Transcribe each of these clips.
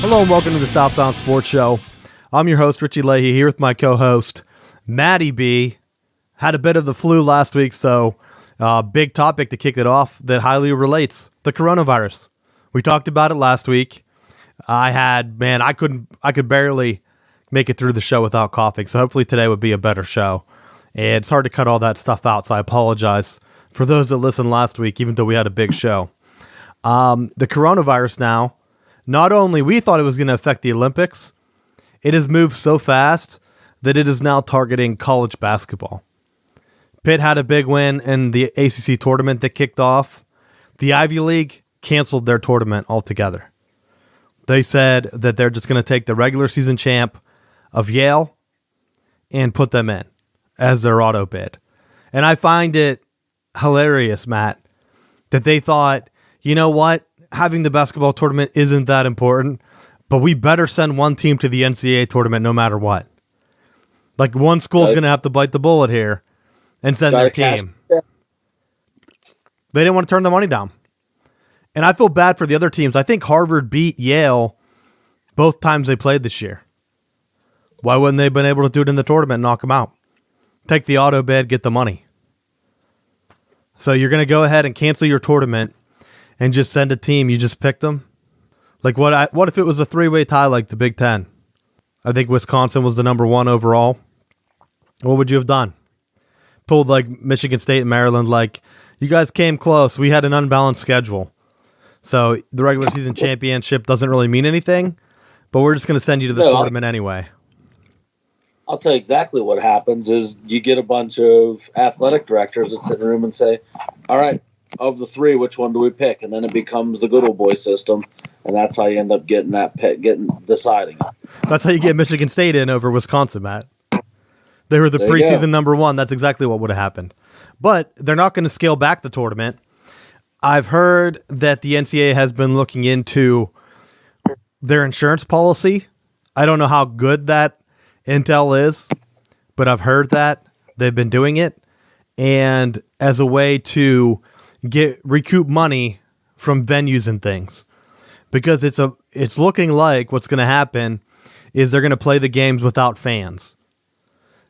Hello and welcome to the Southbound Sports Show. I'm your host, Richie Leahy, here with my co-host, Maddie B. Had a bit of the flu last week, so big topic to kick it off that highly relates, the coronavirus. We talked about it last week. I could barely make it through the show without coughing, so hopefully today would be a better show. And it's hard to cut all that stuff out, so I apologize for those that listened last week, even though we had a big show. The coronavirus now, not only we thought it was going to affect the Olympics, it has moved so fast that it is now targeting college basketball. Pitt had a big win in the ACC tournament that kicked off. The Ivy League canceled their tournament altogether. They said that they're just going to take the regular season champ of Yale and put them in as their auto bid. And I find it hilarious, Matt, that they thought, you know what? Having the basketball tournament isn't that important, but we better send one team to the NCAA tournament no matter what. Like, one school's going to have to bite the bullet here and send their team. They didn't want to turn the money down. And I feel bad for the other teams. I think Harvard beat Yale both times they played this year. Why wouldn't they have been able to do it in the tournament and knock them out? Take the auto bid, get the money. So you're going to go ahead and cancel your tournament and just send a team. You just picked them. Like, what if it was a three-way tie like the Big Ten? I think Wisconsin was the number one overall. What would you have done? Told, like, Michigan State and Maryland, like, you guys came close. We had an unbalanced schedule. So the regular season championship doesn't really mean anything, but we're just going to send you to the tournament anyway. I'll tell you exactly what happens is you get a bunch of athletic directors that sit in a room and say, all right, of the three, which one do we pick? And then it becomes the good old boy system, and that's how you end up getting that pick, deciding it. That's how you get Michigan State in over Wisconsin, Matt. They were the preseason number one. That's exactly what would have happened. But they're not going to scale back the tournament. I've heard that the NCAA has been looking into their insurance policy. I don't know how good that intel is, but I've heard that they've been doing it, and as a way to recoup money from venues and things, because it's looking like what's going to happen is they're going to play the games without fans,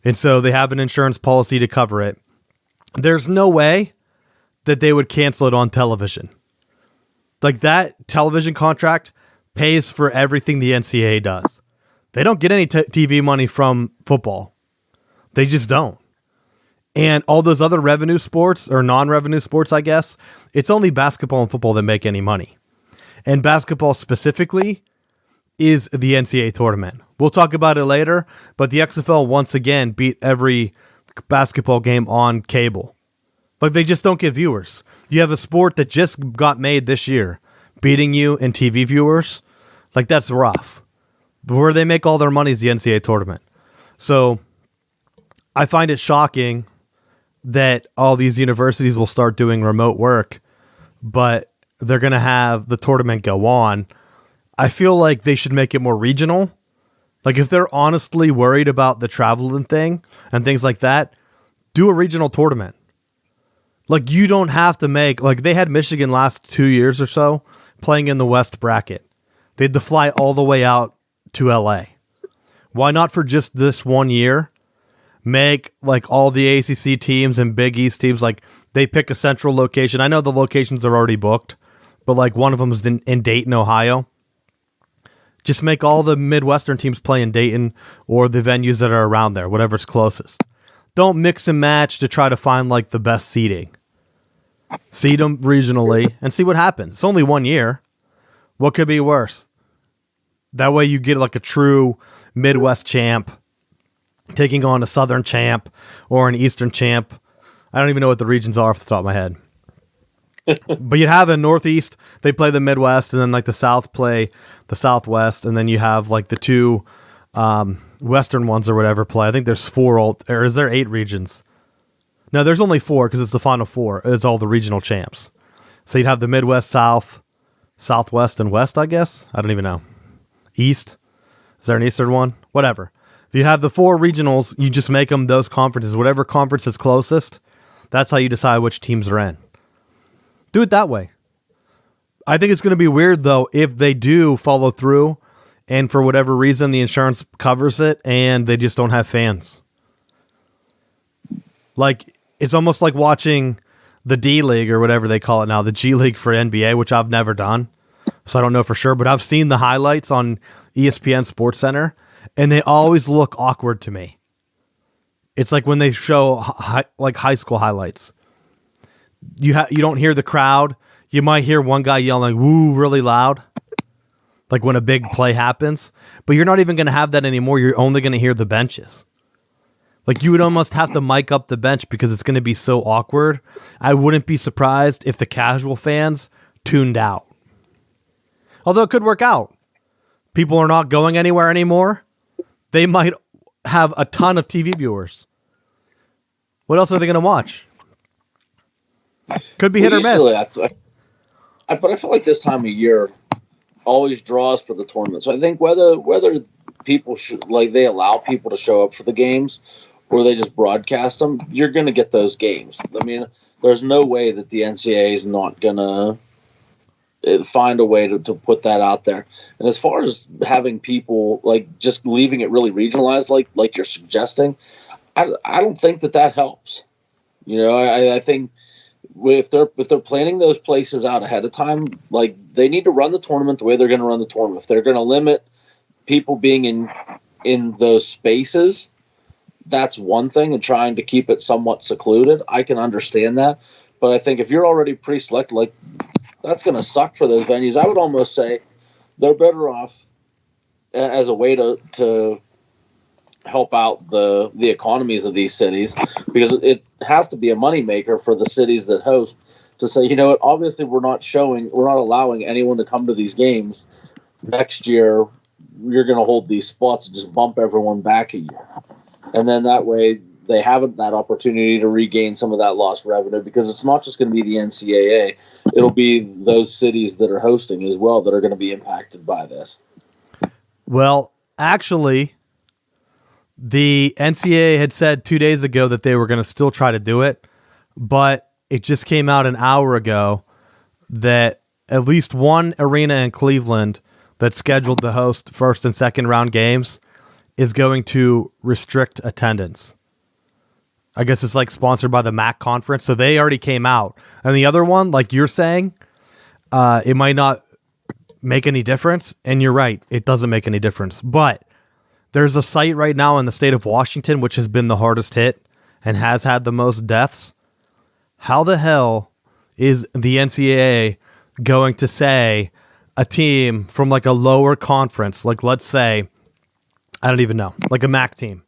and so they have an insurance policy to cover it. There's no way that they would cancel it on television. Like, that television contract pays for everything the NCAA does. They don't get any TV money from football. They just don't. And all those other revenue sports, or non-revenue sports, I guess, it's only basketball and football that make any money. And basketball specifically is the NCAA tournament. We'll talk about it later, but the XFL once again beat every basketball game on cable. Like, they just don't get viewers. You have a sport that just got made this year, beating you in TV viewers. Like, that's rough. But where they make all their money is the NCAA tournament. So I find it shocking that all these universities will start doing remote work, but they're going to have the tournament go on. I feel like they should make it more regional. Like, if they're honestly worried about the traveling thing and things like that, do a regional tournament. Like, you don't have to make, like, they had Michigan last 2 years or so playing in the West bracket. They had to fly all the way out to LA. Why not, for just this 1 year, make like all the ACC teams and Big East teams, like, they pick a central location. I know the locations are already booked, but like one of them is in Dayton, Ohio. Just make all the Midwestern teams play in Dayton or the venues that are around there, whatever's closest. Don't mix and match to try to find like the best seeding. Seed them regionally and see what happens. It's only 1 year. What could be worse? That way you get like a true Midwest champ taking on a Southern champ or an Eastern champ. I don't even know what the regions are off the top of my head. But you have a Northeast, they play the Midwest, and then like the South play the Southwest, and then you have like the two Western ones or whatever play. I think there's or is there 8 regions? No, there's only 4 because it's the Final Four. It's all the regional champs. So you'd have the Midwest, South, Southwest, and West, I guess. I don't even know. East? Is there an Eastern one? Whatever. You have the 4 regionals. You just make them those conferences. Whatever conference is closest, that's how you decide which teams are in. Do it that way. I think it's going to be weird, though, if they do follow through and for whatever reason, the insurance covers it, and they just don't have fans. Like, it's almost like watching the D League or whatever they call it now, the G League for NBA, which I've never done, so I don't know for sure, but I've seen the highlights on ESPN SportsCenter, and they always look awkward to me. It's like when they show high school highlights. You don't hear the crowd. You might hear one guy yelling, "woo," really loud, like when a big play happens. But you're not even going to have that anymore. You're only going to hear the benches. Like, you would almost have to mic up the bench because it's going to be so awkward. I wouldn't be surprised if the casual fans tuned out. Although it could work out. People are not going anywhere anymore. They might have a ton of TV viewers. What else are they going to watch? Could be hit or miss. But I feel like this time of year always draws for the tournament. So I think whether people should, like, they allow people to show up for the games or they just broadcast them, you're going to get those games. I mean, there's no way that the NCAA is not going to find a way to put that out there. And as far as having people, like, just leaving it really regionalized, like you're suggesting, I don't think that helps. You know, I think if they're planning those places out ahead of time, like, they need to run the tournament the way they're going to run the tournament. If they're going to limit people being in those spaces, that's one thing, and trying to keep it somewhat secluded, I can understand that. But I think if you're already pre-selected, like, that's going to suck for those venues. I would almost say they're better off as a way to help out the economies of these cities, because it has to be a moneymaker for the cities that host to say, you know what, obviously we're not allowing anyone to come to these games. Next year, you're going to hold these spots and just bump everyone back a year. And then that way they have that opportunity to regain some of that lost revenue, because it's not just going to be the NCAA. It'll be those cities that are hosting as well that are going to be impacted by this. Well, actually, the NCAA had said 2 days ago that they were going to still try to do it, but it just came out an hour ago that at least one arena in Cleveland that's scheduled to host first and second round games is going to restrict attendance. I guess it's like sponsored by the MAC conference, so they already came out. And the other one, like you're saying, it might not make any difference, and you're right, it doesn't make any difference. But there's a site right now in the state of Washington which has been the hardest hit and has had the most deaths. How the hell is the NCAA going to say a team from like a lower conference, like let's say, I don't even know, like a MAC team,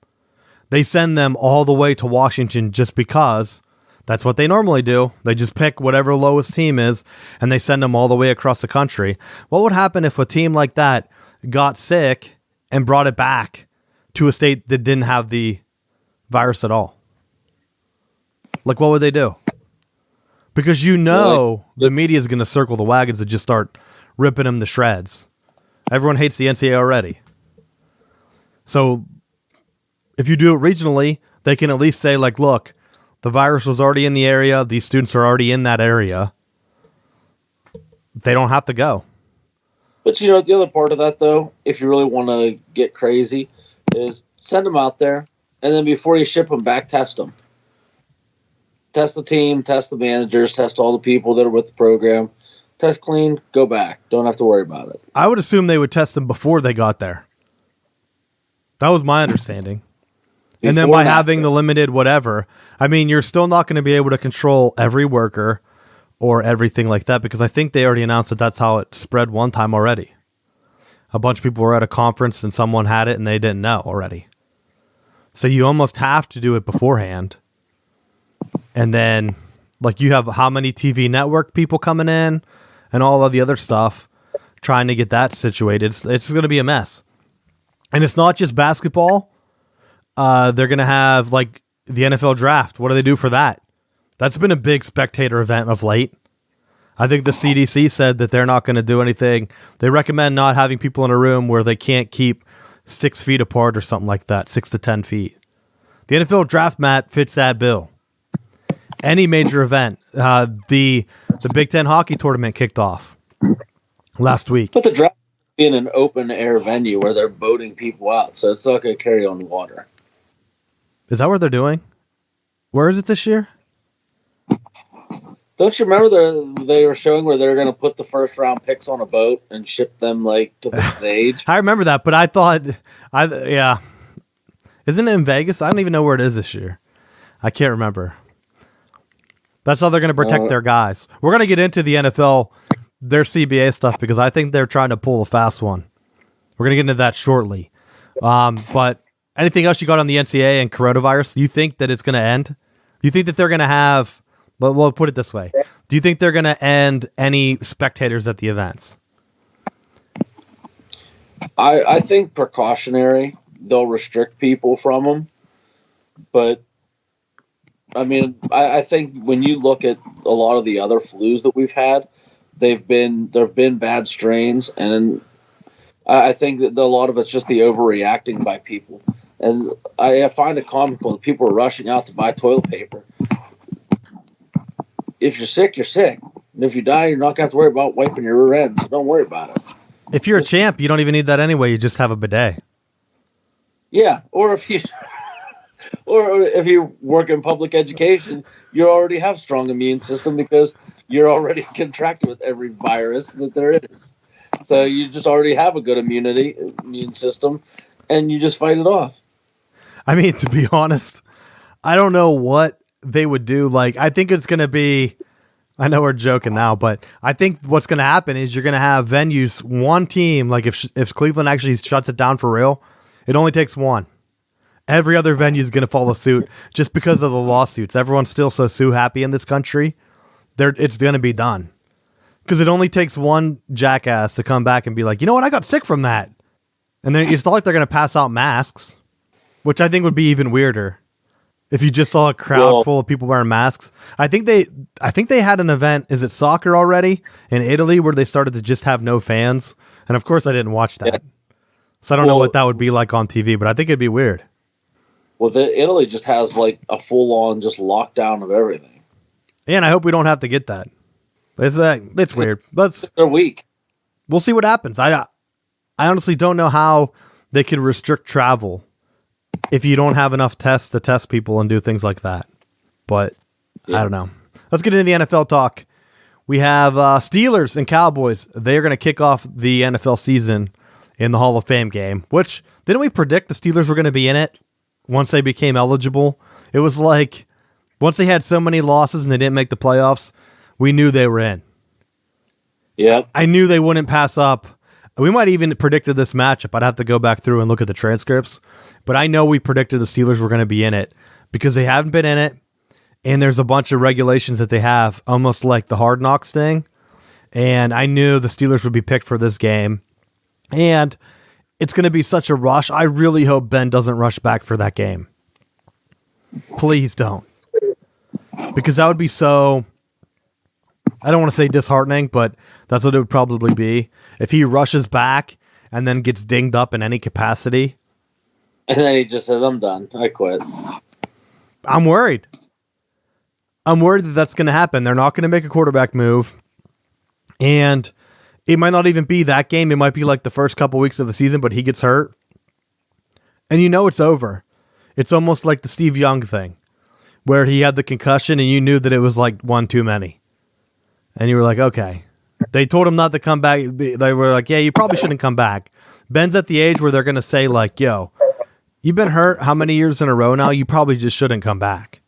they send them all the way to Washington just because that's what they normally do. They just pick whatever lowest team is and they send them all the way across the country. What would happen if a team like that got sick and brought it back to a state that didn't have the virus at all? Like, what would they do? Because the media is going to circle the wagons and just start ripping them to shreds. Everyone hates the NCAA already. So if you do it regionally, they can at least say, like, look, the virus was already in the area. These students are already in that area. They don't have to go. But, you know, the other part of that, though, if you really want to get crazy, is send them out there, and then before you ship them back, test them. Test the team, test the managers, test all the people that are with the program. Test clean, go back. Don't have to worry about it. I would assume they would test them before they got there. That was my understanding. And then by having the limited whatever, I mean, you're still not going to be able to control every worker or everything like that, because I think they already announced that that's how it spread one time already. A bunch of people were at a conference and someone had it and they didn't know already. So you almost have to do it beforehand. And then, like, you have how many TV network people coming in and all of the other stuff, trying to get that situated. It's going to be a mess. And it's not just basketball. They're going to have, like, the NFL draft. What do they do for that? That's been a big spectator event of late. I think the CDC said that they're not going to do anything. They recommend not having people in a room where they can't keep 6 feet apart or something like that, 6 to 10 feet. The NFL draft mat fits that bill. Any major event. The Big Ten hockey tournament kicked off last week. But the in an open air venue where they're boating people out, so it's not going to carry on water. Is that what they're doing? Where is it this year? Don't you remember they were showing where they're going to put the first round picks on a boat and ship them like to the stage? I remember that, but I thought, yeah. Isn't it in Vegas? I don't even know where it is this year. I can't remember. That's how they're going to protect their guys. We're going to get into the NFL, their CBA stuff, because I think they're trying to pull a fast one. We're going to get into that shortly. But anything else you got on the NCAA and coronavirus? Do you think that it's going to end? Do you think that they're going to have... But we'll put it this way. Do you think they're going to end any spectators at the events? I think precautionary. They'll restrict people from them. But, I mean, I think when you look at a lot of the other flus that we've had, there have been bad strains. And I think that a lot of it's just the overreacting by people. And I find it comical that people are rushing out to buy toilet paper. If you're sick, you're sick. And if you die, you're not going to have to worry about wiping your rear end. So don't worry about it. If you're a champ, you don't even need that anyway. You just have a bidet. Yeah, or if you work in public education, you already have strong immune system because you're already contracted with every virus that there is. So you just already have a good immune system, and you just fight it off. I mean, to be honest, I don't know what they would do. Like, I think it's going to be, I know we're joking now, but I think what's going to happen is you're going to have venues, one team, like if Cleveland actually shuts it down for real, it only takes one. Every other venue is going to follow suit just because of the lawsuits. Everyone's still so happy in this country. It's going to be done. Because it only takes one jackass to come back and be like, you know what, I got sick from that. And then it's not like they're going to pass out masks, which I think would be even weirder. If you just saw a crowd full of people wearing masks. I think they had an event, is it soccer already, in Italy where they started to just have no fans. And of course I didn't watch that. Yeah. So I don't know what that would be like on TV, but I think it'd be weird. Well, Italy just has like a full-on just lockdown of everything. Yeah, and I hope we don't have to get that. It's weird. They're weak. We'll see what happens. I honestly don't know how they could restrict travel if you don't have enough tests to test people and do things like that. But I don't know. Let's get into the NFL talk. We have Steelers and Cowboys. They are going to kick off the NFL season in the Hall of Fame game, which didn't we predict the Steelers were going to be in it once they became eligible? It was like once they had so many losses and they didn't make the playoffs, we knew they were in. Yeah. I knew they wouldn't pass up. We might even predicted this matchup. I'd have to go back through and look at the transcripts. But I know we predicted the Steelers were going to be in it because they haven't been in it. And there's a bunch of regulations that they have, almost like the Hard Knocks thing. And I knew the Steelers would be picked for this game. And it's going to be such a rush. I really hope Ben doesn't rush back for that game. Please don't. Because that would be so... I don't want to say disheartening, but that's what it would probably be. If he rushes back and then gets dinged up in any capacity. And then he just says, I'm done. I quit. I'm worried. I'm worried that that's going to happen. They're not going to make a quarterback move. And it might not even be that game. It might be like the first couple weeks of the season, but he gets hurt. And you know it's over. It's almost like the Steve Young thing, where he had the concussion and you knew that it was like one too many. And you were like, okay. They told him not to come back. They were like, yeah, you probably shouldn't come back. Ben's at the age where they're going to say like, yo, you've been hurt how many years in a row now? You probably just shouldn't come back.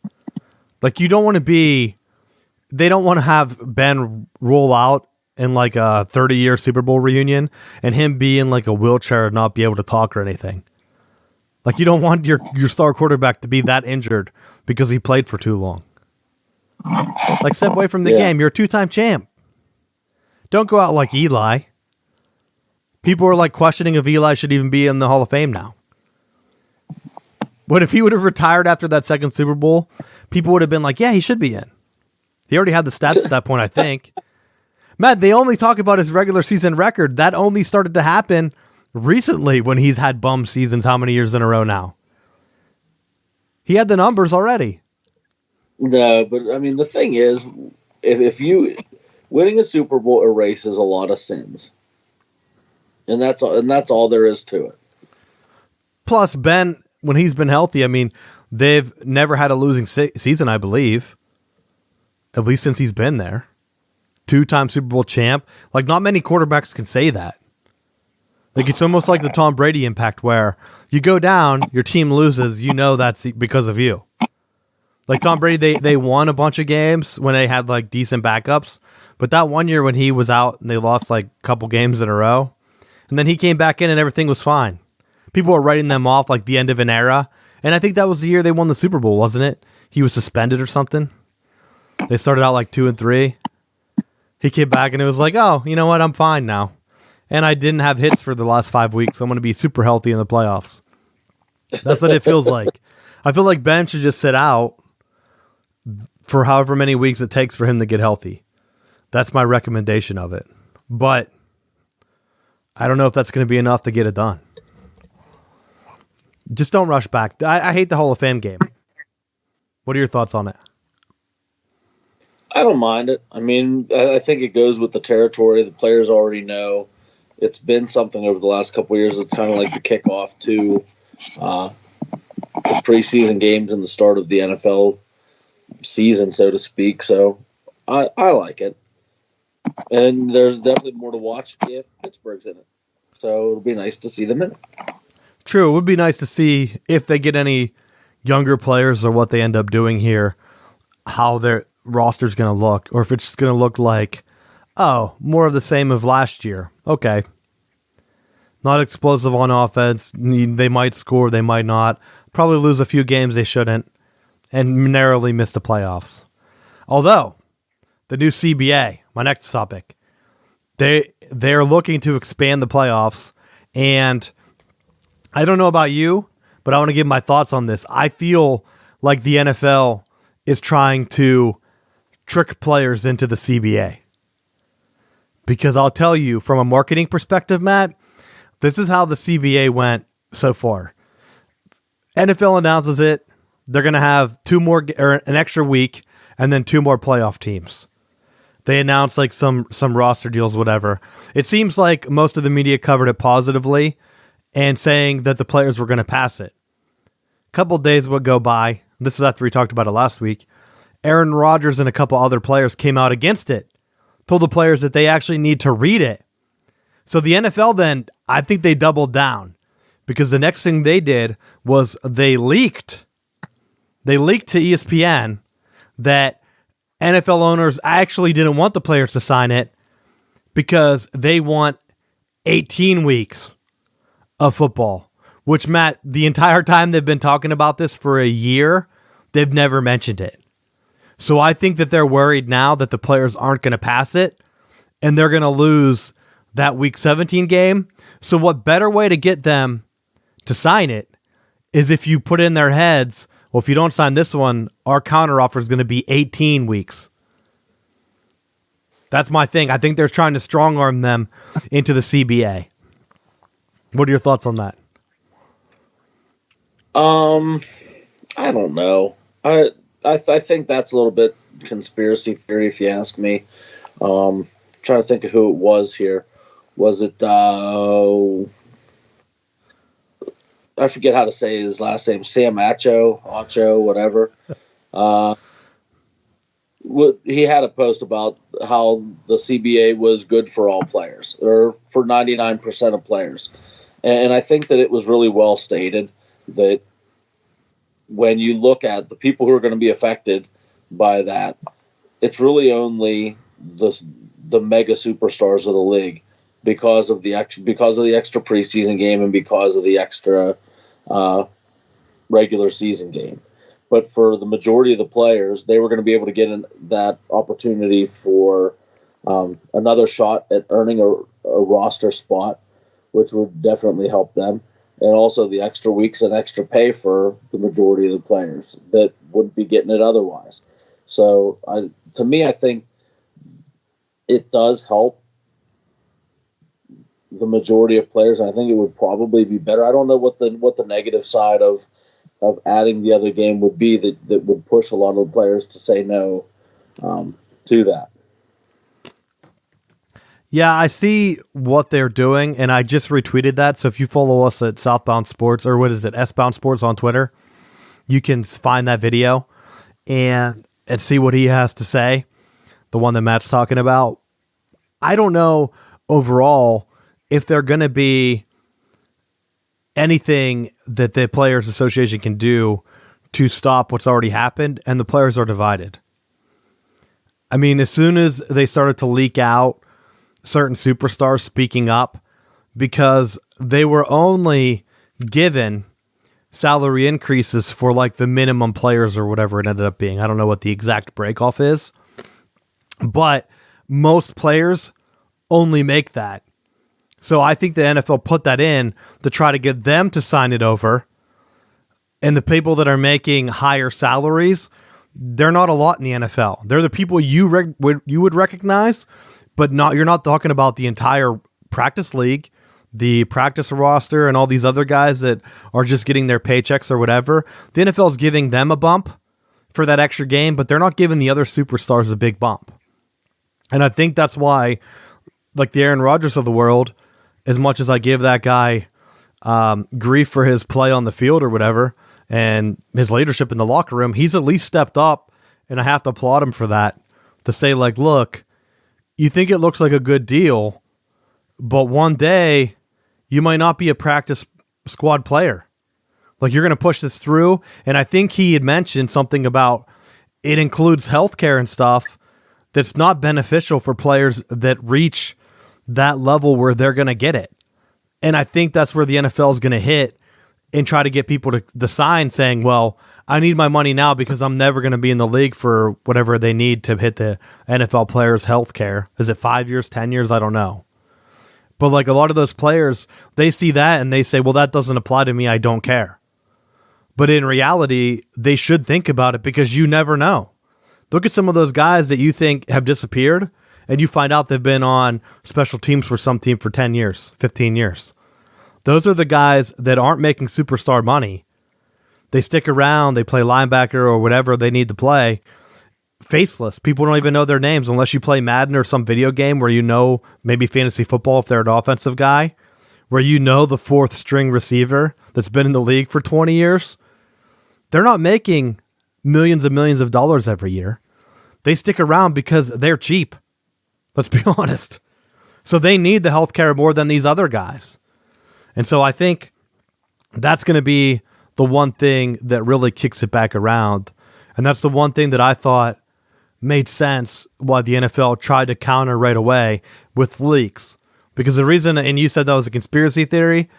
Like, you don't want to be... They don't want to have Ben roll out in like a 30-year Super Bowl reunion and him be in like a wheelchair and not be able to talk or anything. Like, you don't want your star quarterback to be that injured because he played for too long. Like, step away from the game. You're a two-time champ. Don't go out like Eli. People are like questioning if Eli should even be in the Hall of Fame now. But if he would have retired after that second Super Bowl, people would have been like, yeah, he should be in. He already had the stats at that point, I think. Matt, they only talk about his regular season record. That only started to happen recently when he's had bum seasons how many years in a row now? He had the numbers already. No, but I mean, the thing is, if you winning a Super Bowl erases a lot of sins. And that's all there is to it. Plus, Ben, when he's been healthy, I mean, they've never had a losing season, I believe, at least since he's been there. 2-time Super Bowl champ. Like, not many quarterbacks can say that. Like, it's almost like the Tom Brady impact where you go down, your team loses, you know that's because of you. Like Tom Brady, they won a bunch of games when they had like decent backups, but that one year when he was out and they lost like a couple games in a row, and then he came back in and everything was fine. People were writing them off like the end of an era, and I think that was the year they won the Super Bowl, wasn't it? He was suspended or something. They started out like 2-3. He came back and it was like, oh, you know what? I'm fine now. And I didn't have hits for the last 5 weeks. So I'm going to be super healthy in the playoffs. That's what it feels like. I feel like Ben should just sit out for however many weeks it takes for him to get healthy. That's my recommendation of it. But I don't know if that's going to be enough to get it done. Just don't rush back. I hate the Hall of Fame game. What are your thoughts on it? I don't mind it. I mean, I think it goes with the territory. The players already know. It's been something over the last couple of years. It's kind of like the kickoff to the preseason games and the start of the NFL season, so to speak. So I like it. And there's definitely more to watch if Pittsburgh's in it. So it'll be nice to see them in it. True. It would be nice to see if they get any younger players or what they end up doing here, how their roster's going to look, or if it's going to look like, oh, more of the same of last year. Okay. Not explosive on offense. They might score, they might not. Probably lose a few games they shouldn't, and narrowly miss the playoffs. Although, the new CBA, my next topic, they're looking to expand the playoffs, and I don't know about you, but I want to give my thoughts on this. I feel like the NFL is trying to trick players into the CBA. Because I'll tell you, from a marketing perspective, Matt, this is how the CBA went so far. NFL announces it. They're going to have an extra week and then 2 more playoff teams. They announced like some roster deals, whatever. It seems like most of the media covered it positively and saying that the players were going to pass it. A couple of days would go by. This is after we talked about it last week. Aaron Rodgers and a couple other players came out against it. Told the players that they actually need to read it. So the NFL then, I think they doubled down because the next thing they did was they leaked to ESPN that NFL owners actually didn't want the players to sign it because they want 18 weeks of football, which, Matt, the entire time they've been talking about this for a year, they've never mentioned it. So I think that they're worried now that the players aren't going to pass it and they're going to lose that Week 17 game. So what better way to get them to sign it is if you put in their heads, well, if you don't sign this one, our counteroffer is going to be 18 weeks. That's my thing. I think they're trying to strong-arm them into the CBA. What are your thoughts on that? I don't know. I think that's a little bit conspiracy theory, if you ask me. Trying to think of who it was here. Was it, I forget how to say his last name, Sam Acho, whatever. He had a post about how the CBA was good for all players, or for 99% of players. And I think that it was really well stated that when you look at the people who are going to be affected by that, it's really only the mega superstars of the league because of the extra preseason game and because of the extra regular season game. But for the majority of the players, they were going to be able to get that opportunity for another shot at earning a roster spot, which would definitely help them. And also the extra weeks and extra pay for the majority of the players that wouldn't be getting it otherwise. So to me, I think it does help the majority of players. And I think it would probably be better. I don't know what the negative side of adding the other game would be that would push a lot of the players to say no to that. Yeah, I see what they're doing, and I just retweeted that. So if you follow us at Southbound Sports, or what is it, S-Bound Sports on Twitter, you can find that video and see what he has to say, the one that Matt's talking about. I don't know overall if they're going to be anything that the Players Association can do to stop what's already happened, and the players are divided. I mean, as soon as they started to leak out certain superstars speaking up, because they were only given salary increases for like the minimum players or whatever it ended up being. I don't know what the exact breakoff is, but most players only make that. So I think the NFL put that in to try to get them to sign it over. And the people that are making higher salaries, they're not a lot in the NFL. They're the people you would recognize, but you're not talking about the entire practice league, the practice roster, and all these other guys that are just getting their paychecks or whatever. The NFL is giving them a bump for that extra game, but they're not giving the other superstars a big bump. And I think that's why, like the Aaron Rodgers of the world, as much as I give that guy grief for his play on the field or whatever, and his leadership in the locker room, he's at least stepped up, and I have to applaud him for that, to say, like, look, you think it looks like a good deal, but one day you might not be a practice squad player. Like, you're going to push this through, and I think he had mentioned something about it includes healthcare and stuff that's not beneficial for players that reach that level where they're going to get it. And I think that's where the NFL is going to hit and try to get people to sign saying, well, I need my money now because I'm never going to be in the league for whatever they need to hit the NFL players' health care. Is it 5 years, 10 years? I don't know. But like a lot of those players, they see that and they say, well, that doesn't apply to me. I don't care. But in reality, they should think about it because you never know. Look at some of those guys that you think have disappeared and you find out they've been on special teams for some team for 10 years, 15 years. Those are the guys that aren't making superstar money. They stick around, they play linebacker or whatever they need to play. Faceless. People don't even know their names unless you play Madden or some video game where you know maybe fantasy football if they're an offensive guy, where you know the fourth string receiver that's been in the league for 20 years. They're not making millions and millions of dollars every year. They stick around because they're cheap. Let's be honest. So they need the healthcare more than these other guys. And so I think that's going to be the one thing that really kicks it back around. And that's the one thing that I thought made sense why the NFL tried to counter right away with leaks. Because the reason, and you said that was a conspiracy theory,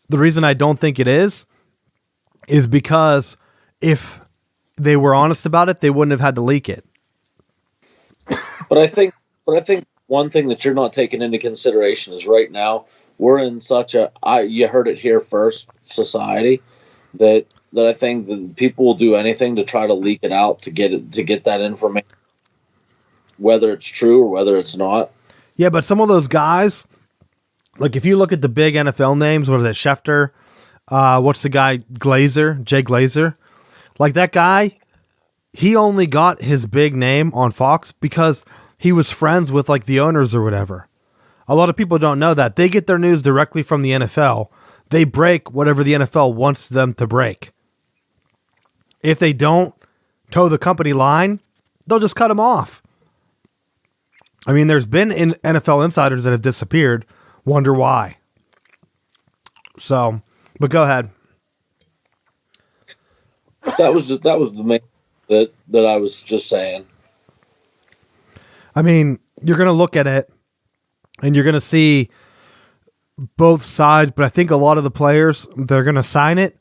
the reason I don't think it is because if they were honest about it, they wouldn't have had to leak it. But I think one thing that you're not taking into consideration is right now we're in such a you heard it here first society that I think that people will do anything to try to leak it out to get that information, whether it's true or whether it's not. Yeah, but some of those guys, like if you look at the big NFL names, what is it, Schefter? What's the guy, Jay Glazer? Like that guy, he only got his big name on Fox because he was friends with like the owners or whatever. A lot of people don't know that. They get their news directly from the NFL. They break whatever the NFL wants them to break. If they don't toe the company line, they'll just cut them off. I mean, there's been NFL insiders that have disappeared. Wonder why. So, but go ahead. That was the main that I was just saying. I mean, you're going to look at it and you're going to see both sides, but I think a lot of the players, they're going to sign it,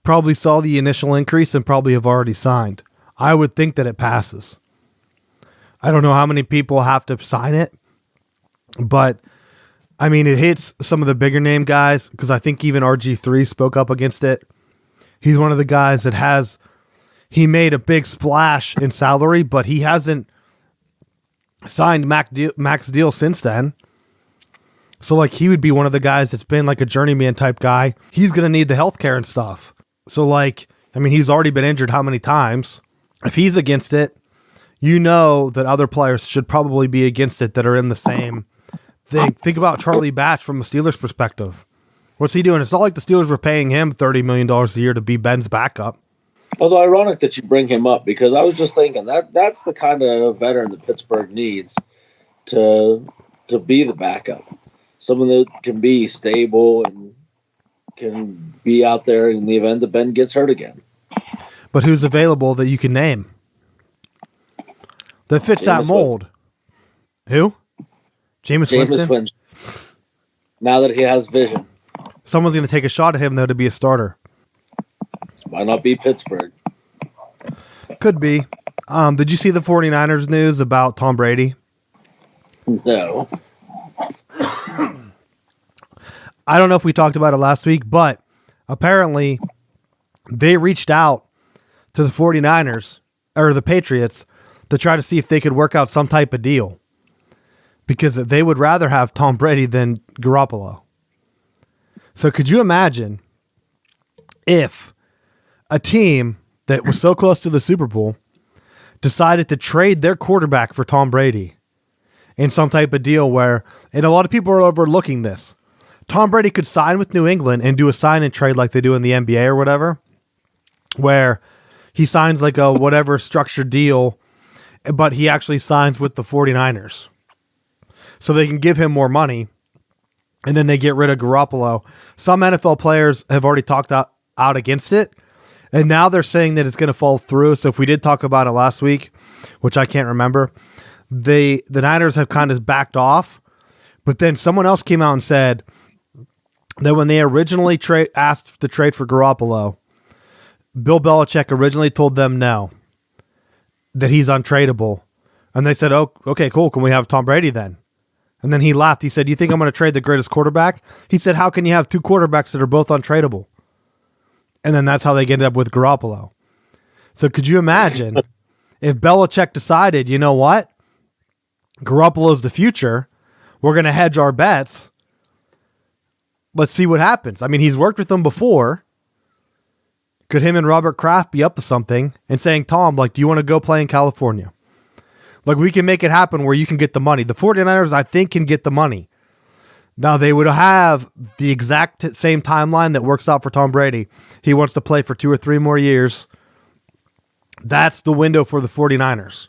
probably saw the initial increase and probably have already signed. I would think that it passes. I don't know how many people have to sign it, but I mean, it hits some of the bigger name guys because I think even RG3 spoke up against it. He's one of the guys that he made a big splash in salary, but he hasn't signed max deal since then. So like he would be one of the guys that's been like a journeyman type guy. He's going to need the healthcare and stuff. So like, I mean, he's already been injured how many times? If he's against it, you know that other players should probably be against it that are in the same Think about Charlie Batch from the Steelers' perspective. What's he doing? It's not like the Steelers were paying him $30 million a year to be Ben's backup. Although ironic that you bring him up, because I was just thinking that's the kind of veteran that Pittsburgh needs to be the backup. Someone that can be stable and can be out there in the event that Ben gets hurt again. But who's available that you can name that fits that mold? Who? Jameis Winston? Now that he has vision. Someone's going to take a shot at him, though, to be a starter. Why not be Pittsburgh? Could be. Did you see the 49ers news about Tom Brady? No. I don't know if we talked about it last week, but apparently they reached out to the 49ers, or the Patriots, to try to see if they could work out some type of deal. Because they would rather have Tom Brady than Garoppolo. So could you imagine if a team that was so close to the Super Bowl decided to trade their quarterback for Tom Brady in some type of deal where, and a lot of people are overlooking this, Tom Brady could sign with New England and do a sign and trade like they do in the NBA or whatever, where he signs like a whatever structured deal, but he actually signs with the 49ers. So they can give him more money, and then they get rid of Garoppolo. Some NFL players have already talked out against it, and now they're saying that it's going to fall through. So if we did talk about it last week, which I can't remember, the Niners have kind of backed off, but then someone else came out and said that when they originally asked to trade for Garoppolo, Bill Belichick originally told them no, that he's untradeable. And they said, oh, okay, cool. Can we have Tom Brady then? And then he laughed. He said, you think I'm going to trade the greatest quarterback? He said, how can you have two quarterbacks that are both untradeable? And then that's how they ended up with Garoppolo. So could you imagine if Belichick decided, you know what? Garoppolo's the future. We're going to hedge our bets. Let's see what happens. I mean, he's worked with them before. Could him and Robert Kraft be up to something and saying, Tom, like, do you want to go play in California? Like, we can make it happen where you can get the money. The 49ers, I think, can get the money. Now, they would have the exact same timeline that works out for Tom Brady. He wants to play for 2 or 3 more years. That's the window for the 49ers.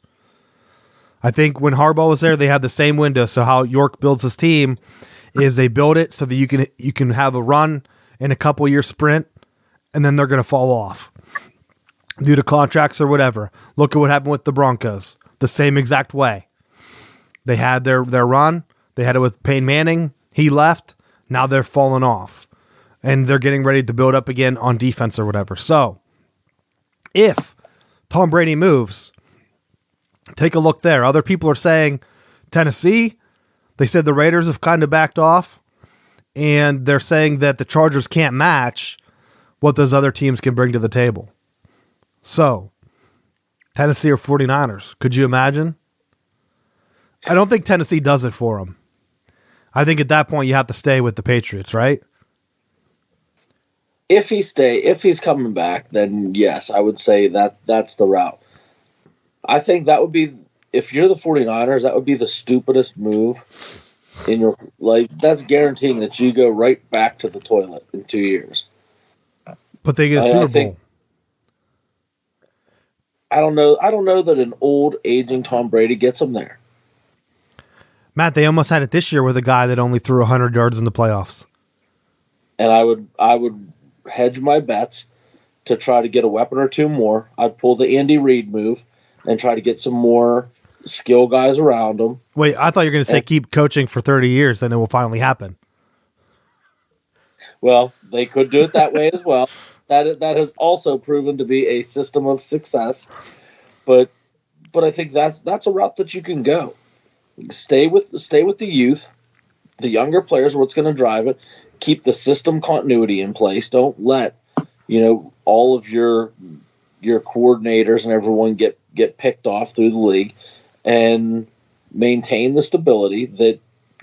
I think when Harbaugh was there, they had the same window. So how York builds his team is they build it so that you can have a run in a couple-year sprint, and then they're going to fall off due to contracts or whatever. Look at what happened with the Broncos. The same exact way. They had their run. They had it with Peyton Manning. He left. Now they're falling off. And they're getting ready to build up again on defense or whatever. So, if Tom Brady moves, take a look there. Other people are saying Tennessee. They said the Raiders have kind of backed off. And they're saying that the Chargers can't match what those other teams can bring to the table. So, Tennessee or 49ers. Could you imagine? I don't think Tennessee does it for them. I think at that point you have to stay with the Patriots, right? If he's coming back, then yes, I would say that's the route. I think that would be, if you're the 49ers, that would be the stupidest move in your life. That's guaranteeing that you go right back to the toilet in 2 years. But they get a Super Bowl. I don't know that an old, aging Tom Brady gets them there. Matt, they almost had it this year with a guy that only threw 100 yards in the playoffs. And I would hedge my bets to try to get a weapon or two more. I'd pull the Andy Reid move and try to get some more skill guys around him. Wait, I thought you were going to say keep coaching for 30 years and it will finally happen. Well, they could do it that way as well. That has also proven to be a system of success, but I think that's a route that you can go. Stay with the youth, the younger players are what's going to drive it. Keep the system continuity in place. Don't let all of your coordinators and everyone get picked off through the league, and maintain the stability that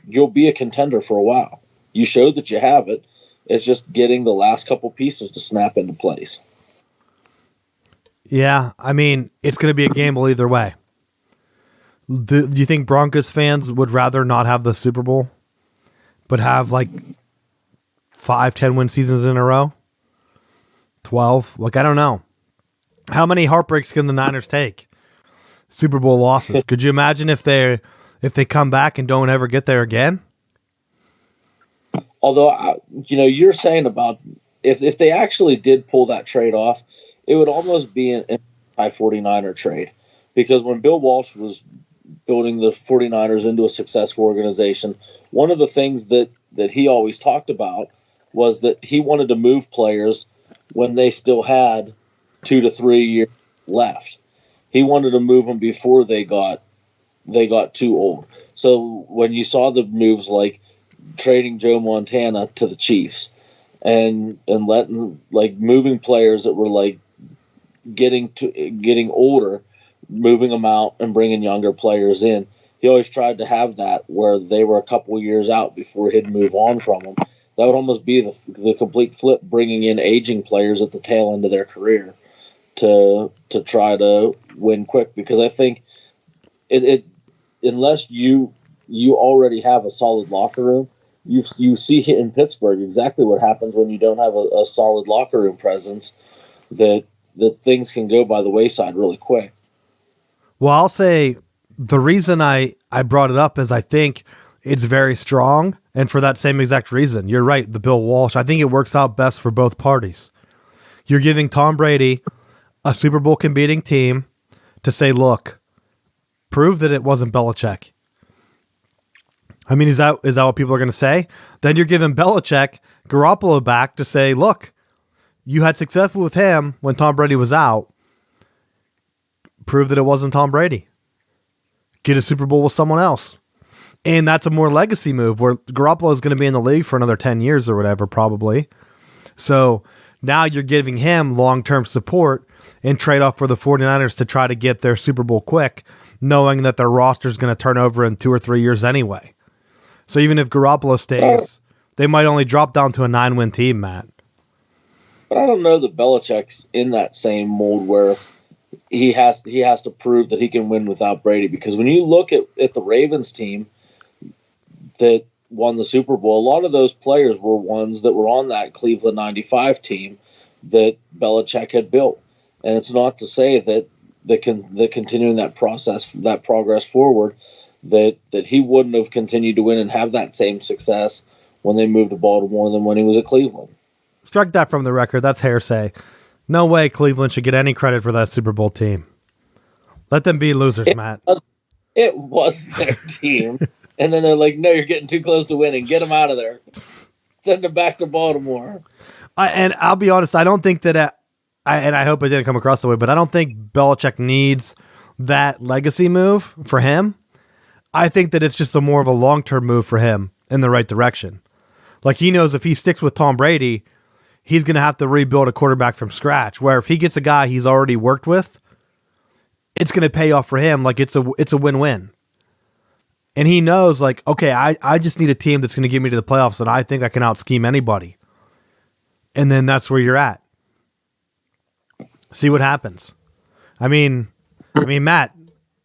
you'll be a contender for a while. You showed that you have it. It's just getting the last couple pieces to snap into place. Yeah, I mean, it's going to be a gamble either way. Do you think Broncos fans would rather not have the Super Bowl but have like 5-10 win seasons in a row? 12? Like, I don't know. How many heartbreaks can the Niners take? Super Bowl losses. Could you imagine if they come back and don't ever get there again? Although, you're saying about if they actually did pull that trade off, it would almost be an anti-49er trade. Because when Bill Walsh was building the 49ers into a successful organization, one of the things that he always talked about was that he wanted to move players when they still had 2 to 3 years left. He wanted to move them before they got too old. So when you saw the moves like trading Joe Montana to the Chiefs and letting, like, moving players that were like getting older, moving them out and bringing younger players in, he always tried to have that where they were a couple years out before he'd move on from them. That would almost be the complete flip, bringing in aging players at the tail end of their career to try to win quick. Because I think it unless you already have a solid locker room, you see in Pittsburgh exactly what happens when you don't have a solid locker room presence, that things can go by the wayside really quick. Well, I'll say the reason I brought it up is I think it's very strong, and for that same exact reason. You're right, the Bill Walsh. I think it works out best for both parties. You're giving Tom Brady a Super Bowl competing team to say, look, prove that it wasn't Belichick. I mean, is that what people are going to say? Then you're giving Belichick Garoppolo back to say, look, you had success with him when Tom Brady was out. Prove that it wasn't Tom Brady. Get a Super Bowl with someone else. And that's a more legacy move where Garoppolo is going to be in the league for another 10 years or whatever, probably. So now you're giving him long-term support and trade-off for the 49ers to try to get their Super Bowl quick, knowing that their roster is going to turn over in 2 or 3 years anyway. So even if Garoppolo stays, they might only drop down to a 9-win team, Matt. But I don't know that Belichick's in that same mold where he has to prove that he can win without Brady. Because when you look at the Ravens team that won the Super Bowl, a lot of those players were ones that were on that Cleveland 95 team that Belichick had built. And it's not to say that continuing that process, that progress forward, that he wouldn't have continued to win and have that same success when they moved to Baltimore than when he was at Cleveland. Strike that from the record. That's hearsay. No way Cleveland should get any credit for that Super Bowl team. Let them be losers, Matt. It was their team. And then they're like, no, you're getting too close to winning. Get them out of there. Send them back to Baltimore. And I'll be honest, I don't think that, and I hope it didn't come across the way, but I don't think Belichick needs that legacy move for him. I think that it's just more of a long-term move for him in the right direction. Like, he knows if he sticks with Tom Brady, he's going to have to rebuild a quarterback from scratch, where if he gets a guy he's already worked with, it's going to pay off for him. Like, it's a win-win. And he knows, like, okay, I just need a team that's going to get me to the playoffs, and I think I can out-scheme anybody. And then that's where you're at. See what happens. I mean, Matt,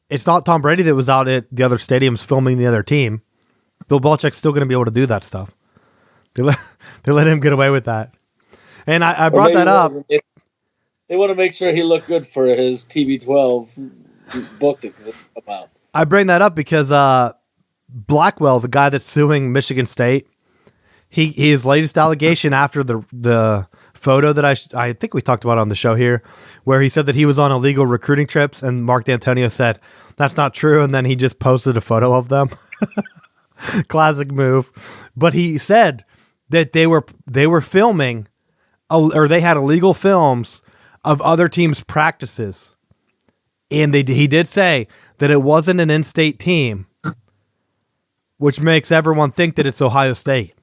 it's not Tom Brady that was out at the other stadiums filming the other team. Bill Belichick's still going to be able to do that stuff. They let him get away with that. And I brought that up. They want to make sure he looked good for his TB12 book that's come out. I bring that up because Blackwell, the guy that's suing Michigan State, his latest allegation after the photo that I think we talked about on the show here, where he said that he was on illegal recruiting trips, and Mark D'Antonio said that's not true, and then he just posted a photo of them. Classic move. But he said that they were filming, or they had illegal films of other teams' practices, and he did say that it wasn't an in-state team, which makes everyone think that it's Ohio State,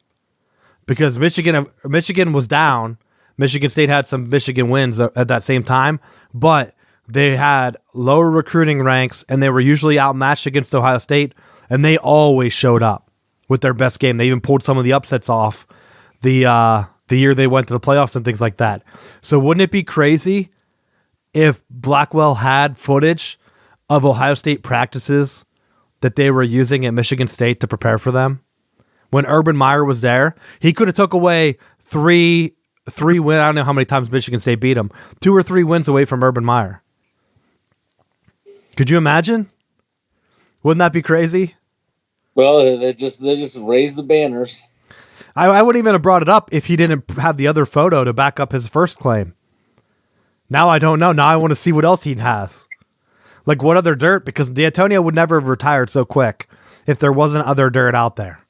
because Michigan was down. Michigan State had some Michigan wins at that same time, but they had lower recruiting ranks, and they were usually outmatched against Ohio State, and they always showed up with their best game. They even pulled some of the upsets off the year they went to the playoffs and things like that. So wouldn't it be crazy if Blackwell had footage of Ohio State practices that they were using at Michigan State to prepare for them? when Urban Meyer was there. He could have took away three wins. I don't know how many times Michigan State beat him. 2 or 3 wins away from Urban Meyer. Could you imagine? Wouldn't that be crazy? Well, they just raised the banners. I wouldn't even have brought it up if he didn't have the other photo to back up his first claim. Now I don't know. Now I want to see what else he has. Like what other dirt? Because D'Antonio would never have retired so quick if there wasn't other dirt out there.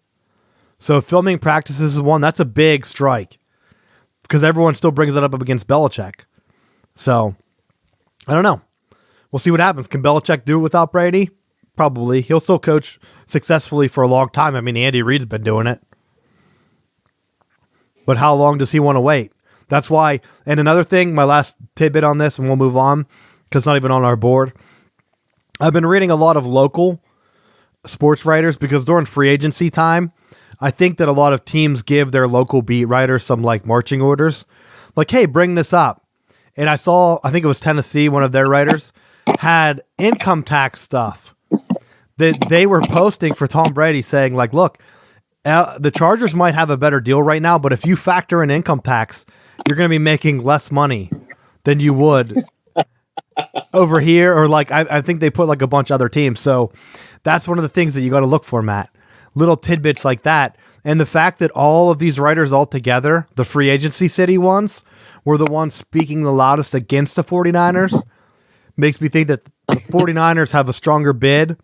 So filming practices is one. That's a big strike. Because everyone still brings it up against Belichick. So, I don't know. We'll see what happens. Can Belichick do it without Brady? Probably. He'll still coach successfully for a long time. I mean, Andy Reid's been doing it. But how long does he want to wait? That's why. And another thing, my last tidbit on this, and we'll move on, because it's not even on our board. I've been reading a lot of local sports writers because during free agency time, I think that a lot of teams give their local beat writers some like marching orders. Like, hey, bring this up. And I think it was Tennessee, one of their writers, had income tax stuff that they were posting for Tom Brady saying like, look, the Chargers might have a better deal right now, but if you factor in income tax, you're going to be making less money than you would over here. Or like, I think they put like a bunch of other teams. So that's one of the things that you got to look for, Matt. Little tidbits like that. And the fact that all of these writers all together, the free agency city ones, were the ones speaking the loudest against the 49ers makes me think that the 49ers have a stronger bid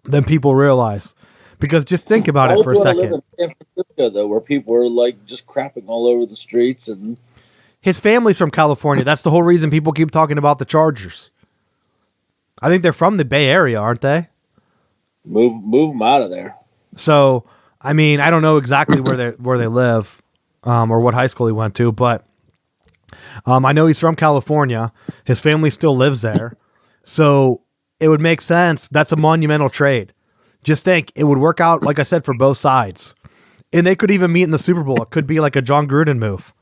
than people realize. Because just think about it for a second. Live in San Francisco, though, where people are like just crapping all over the streets, and his family's from California. That's the whole reason people keep talking about the Chargers. I think they're from the Bay Area, aren't they? Move them out of there. So, I mean, I don't know exactly where they live, or what high school he went to, but I know he's from California. His family still lives there, so it would make sense. That's a monumental trade. Just think, it would work out, like I said, for both sides. And they could even meet in the Super Bowl. It could be like a John Gruden move,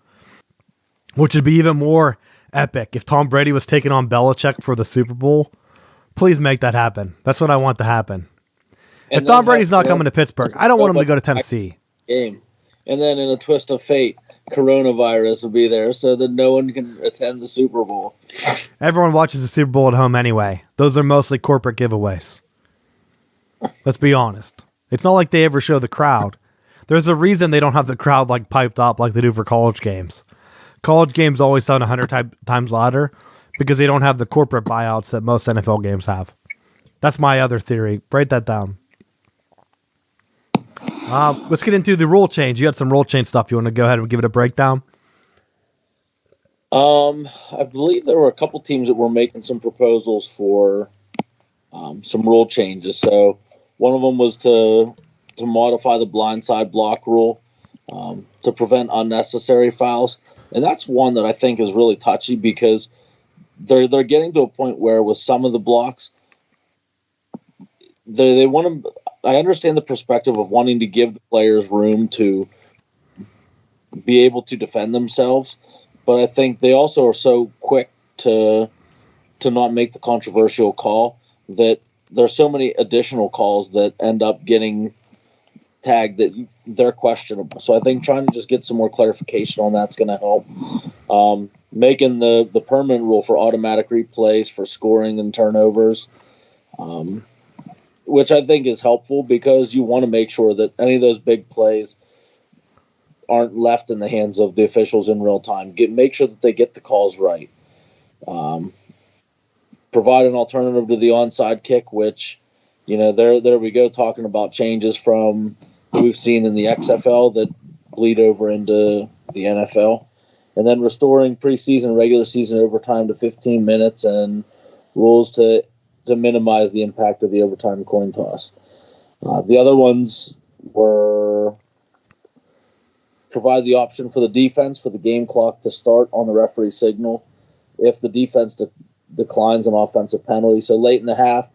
which would be even more epic. If Tom Brady was taking on Belichick for the Super Bowl, please make that happen. That's what I want to happen. And if Tom Brady's not coming to Pittsburgh, I don't want him to go to Tennessee. Game. And then in a twist of fate, coronavirus will be there so that no one can attend the Super Bowl. Everyone watches the Super Bowl at home anyway. Those are mostly corporate giveaways. Let's be honest. It's not like they ever show the crowd. There's a reason they don't have the crowd like piped up like they do for college games. College games always sound 100 times louder because they don't have the corporate buyouts that most NFL games have. That's my other theory. Write that down. Let's get into the rule change. You had some rule change stuff. You want to go ahead and give it a breakdown? I believe there were a couple teams that were making some proposals for some rule changes. So one of them was to modify the blindside block rule to prevent unnecessary fouls. And that's one that I think is really touchy because they're getting to a point where with some of the blocks, they want to. I understand the perspective of wanting to give the players room to be able to defend themselves, but I think they also are so quick to not make the controversial call that there's so many additional calls that end up getting tagged that they're questionable. So I think trying to just get some more clarification on that's going to help. Making the permanent rule for automatic replays for scoring and turnovers, which I think is helpful because you want to make sure that any of those big plays aren't left in the hands of the officials in real time. Make sure that they get the calls right. Provide an alternative to the onside kick, which, there we go, talking about changes from we've seen in the XFL that bleed over into the NFL. And then restoring preseason, regular season overtime to 15 minutes and rules to minimize the impact of the overtime coin toss. The other ones were provide the option for the defense for the game clock to start on the referee signal if the defense declines an offensive penalty. So late in the half,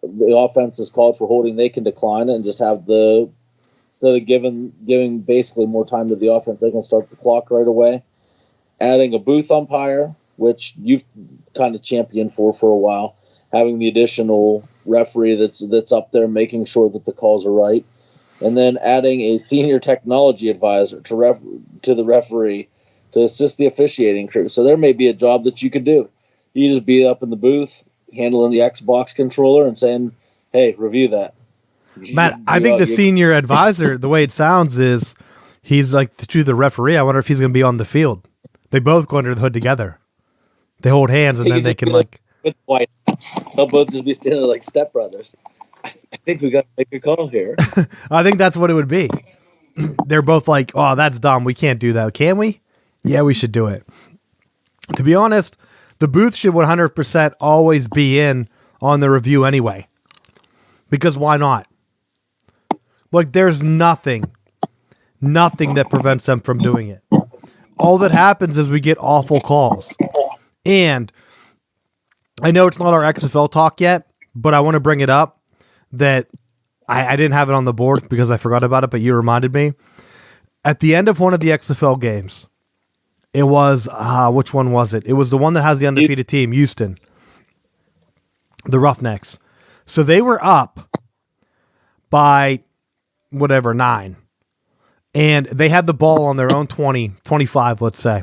the offense is called for holding, they can decline it and just have instead of giving basically more time to the offense, they can start the clock right away. Adding a booth umpire, which you've kind of championed for a while, having the additional referee that's up there making sure that the calls are right. and then adding a senior technology advisor to the referee to assist the officiating crew. So there may be a job that you could do. You just be up in the booth, handling the Xbox controller and saying, hey, review that. Matt, I think the senior advisor, the way it sounds is he's like to the referee. I wonder if he's going to be on the field. They both go under the hood together. They hold hands and then they can like... With white. They'll both just be standing like stepbrothers. I think we got to make a call here. I think that's what it would be. They're both like, oh, that's dumb. We can't do that. Can we? Yeah, we should do it. To be honest, the booth should 100% always be in on the review anyway. Because why not? Like, there's nothing that prevents them from doing it. All that happens is we get awful calls. And I know it's not our XFL talk yet, but I want to bring it up that I didn't have it on the board because I forgot about it, but you reminded me. At the end of one of the XFL games, it was, which one was it? It was the one that has the undefeated team, Houston. The Roughnecks. So they were up by, 9. And they had the ball on their own 20, 25, let's say.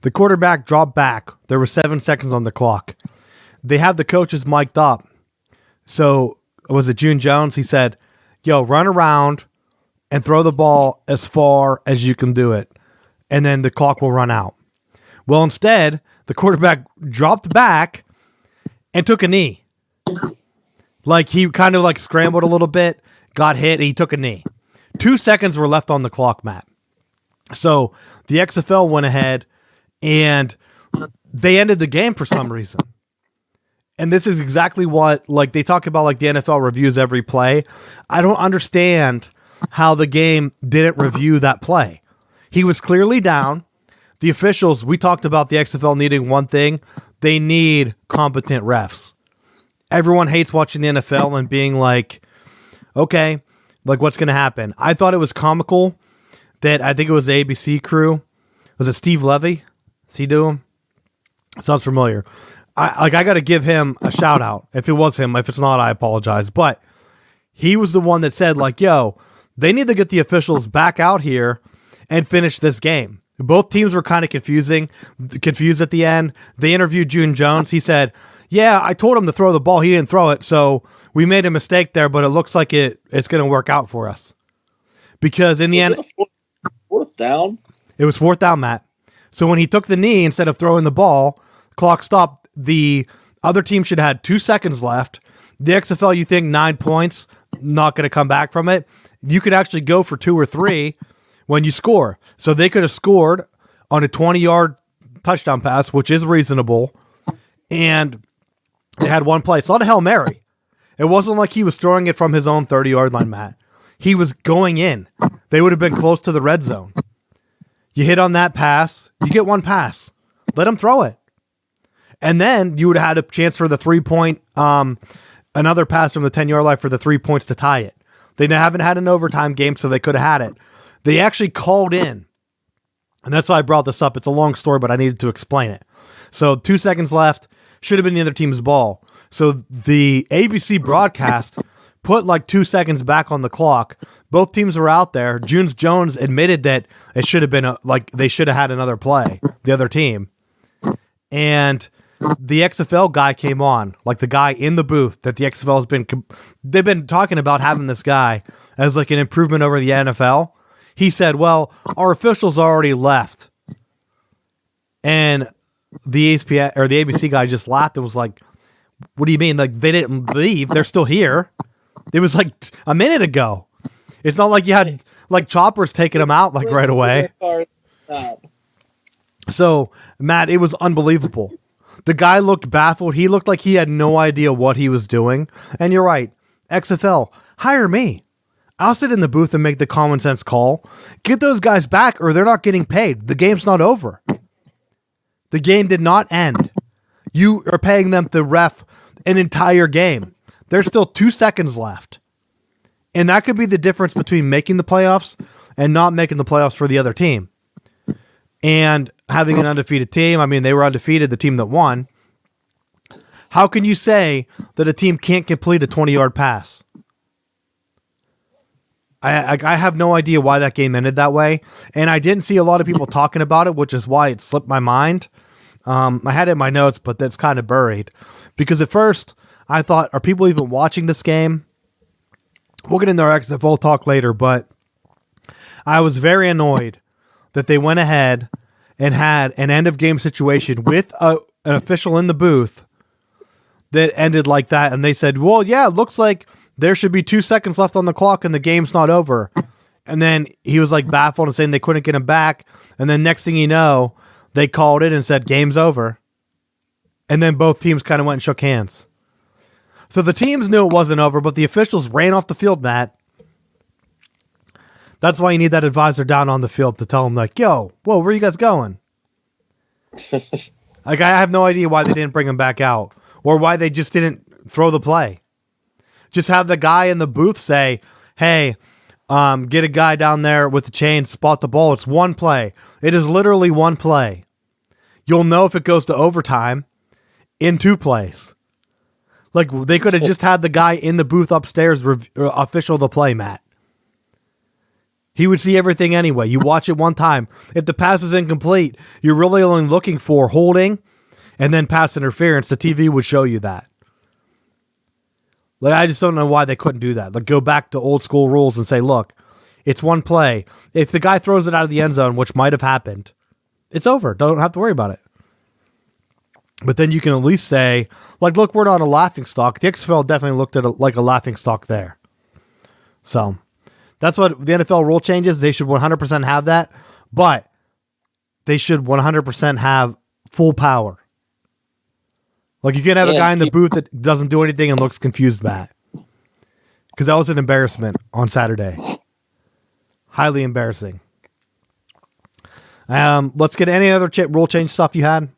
The quarterback dropped back. There were 7 seconds on the clock. They had the coaches mic'd up. So, was it June Jones? He said, yo, run around and throw the ball as far as you can do it. And then the clock will run out. Well, instead, the quarterback dropped back and took a knee. Like, he kind of like scrambled a little bit, got hit, and he took a knee. 2 seconds were left on the clock, Matt. So the XFL went ahead and they ended the game for some reason. And this is exactly what, like, they talk about, like, the NFL reviews every play. I don't understand how the game didn't review that play. He was clearly down. The officials, we talked about the XFL needing one thing. They need competent refs. Everyone hates watching the NFL and being like, okay, like, what's going to happen? I thought it was comical that I think it was the ABC crew. Was it Steve Levy? Does he do him? Sounds familiar. I got to give him a shout out. If it was him, if it's not, I apologize. But he was the one that said, like, yo, they need to get the officials back out here and finish this game. Both teams were kind of confused at the end. They interviewed June Jones. He said, yeah, I told him to throw the ball. He didn't throw it. So we made a mistake there, but it looks like it's going to work out for us. Because in the end, fourth down? It was 4th down, Matt. So when he took the knee, instead of throwing the ball, clock stopped. The other team should have had 2 seconds left. The XFL, you think 9 points, not going to come back from it. You could actually go for 2 or 3 when you score. So they could have scored on a 20-yard touchdown pass, which is reasonable. And they had one play. It's not a Hail Mary. It wasn't like he was throwing it from his own 30-yard line, Matt. He was going in. They would have been close to the red zone. You hit on that pass, you get one pass. Let him throw it. And then you would have had a chance for the 3-point, another pass from the 10-yard line for the 3 points to tie it. They haven't had an overtime game, so they could have had it. They actually called in. And that's why I brought this up. It's a long story, but I needed to explain it. So 2 seconds left. Should have been the other team's ball. So the ABC broadcast put like 2 seconds back on the clock. Both teams were out there. June Jones admitted that it should have been they should have had another play, the other team. And the XFL guy came on, like the guy in the booth that the XFL has they've been talking about having this guy as like an improvement over the NFL. He said, well, our officials already left. And the ESPN or the ABC guy just laughed and was like, what do you mean? Like, they didn't leave. They're still here. It was like a minute ago. It's not like you had like choppers taking them out like right away. So, Matt, it was unbelievable. The guy looked baffled. He looked like he had no idea what he was doing. And you're right. XFL, hire me. I'll sit in the booth and make the common sense call. Get those guys back or they're not getting paid. The game's not over. The game did not end. You are paying them to ref an entire game. There's still 2 seconds left. And that could be the difference between making the playoffs and not making the playoffs for the other team. And having an undefeated team, I mean, they were undefeated, the team that won. How can you say that a team can't complete a 20-yard pass? I have no idea why that game ended that way, and I didn't see a lot of people talking about it, which is why it slipped my mind. I had it in my notes, but that's kind of buried. Because at first, I thought, are people even watching this game? We'll get into our XFL talk later, but I was very annoyed that they went ahead and had an end-of-game situation with an official in the booth that ended like that, and they said, well, yeah, it looks like there should be 2 seconds left on the clock and the game's not over. And then he was like baffled and saying they couldn't get him back. And then next thing you know, they called it and said, game's over. And then both teams kind of went and shook hands. So the teams knew it wasn't over, but the officials ran off the field, Matt. That's why you need that advisor down on the field to tell them, like, yo, whoa, where are you guys going? Like, I have no idea why they didn't bring him back out or why they just didn't throw the play. Just have the guy in the booth say, hey, get a guy down there with the chain, spot the ball. It's one play. It is literally one play. You'll know if it goes to overtime in 2 plays. Like, they could have just had the guy in the booth upstairs official the play, Matt. He would see everything anyway. You watch it one time. If the pass is incomplete, you're really only looking for holding and then pass interference. The TV would show you that. Like, I just don't know why they couldn't do that. Like, go back to old school rules and say, look, it's one play. If the guy throws it out of the end zone, which might have happened, it's over. Don't have to worry about it. But then you can at least say, like, look, we're not a laughing stock. The XFL definitely looked at it like a laughing stock there. So that's what the NFL rule changes. They should 100% have that, but they should 100% have full power. Like, you can't have a guy in the booth that doesn't do anything and looks confused, Matt. Because that was an embarrassment on Saturday. Highly embarrassing. Let's get any other rule change stuff you had.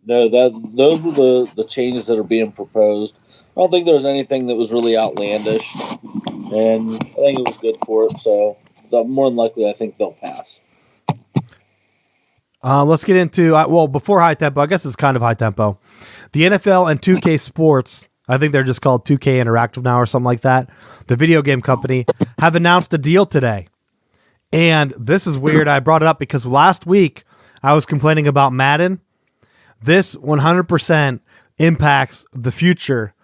No, those were the changes that are being proposed. I don't think there was anything that was really outlandish, and I think it was good for it. So more than likely, I think they'll pass. Let's get into, before high tempo, I guess it's kind of high tempo. The NFL and 2K Sports, I think they're just called 2K Interactive now or something like that, the video game company, have announced a deal today. And this is weird. I brought it up because last week I was complaining about Madden. This 100% impacts the future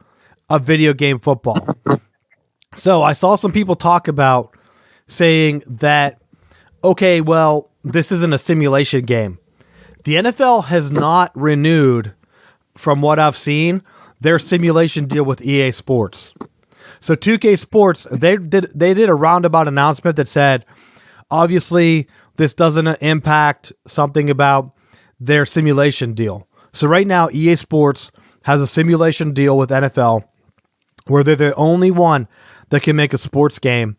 of video game football. So I saw some people talk about saying that, okay, well, this isn't a simulation game. The NFL has not renewed, from what I've seen, their simulation deal with EA Sports. So 2K Sports, they did a roundabout announcement that said, obviously, this doesn't impact something about their simulation deal. So right now, EA Sports has a simulation deal with NFL where they're the only one that can make a sports game,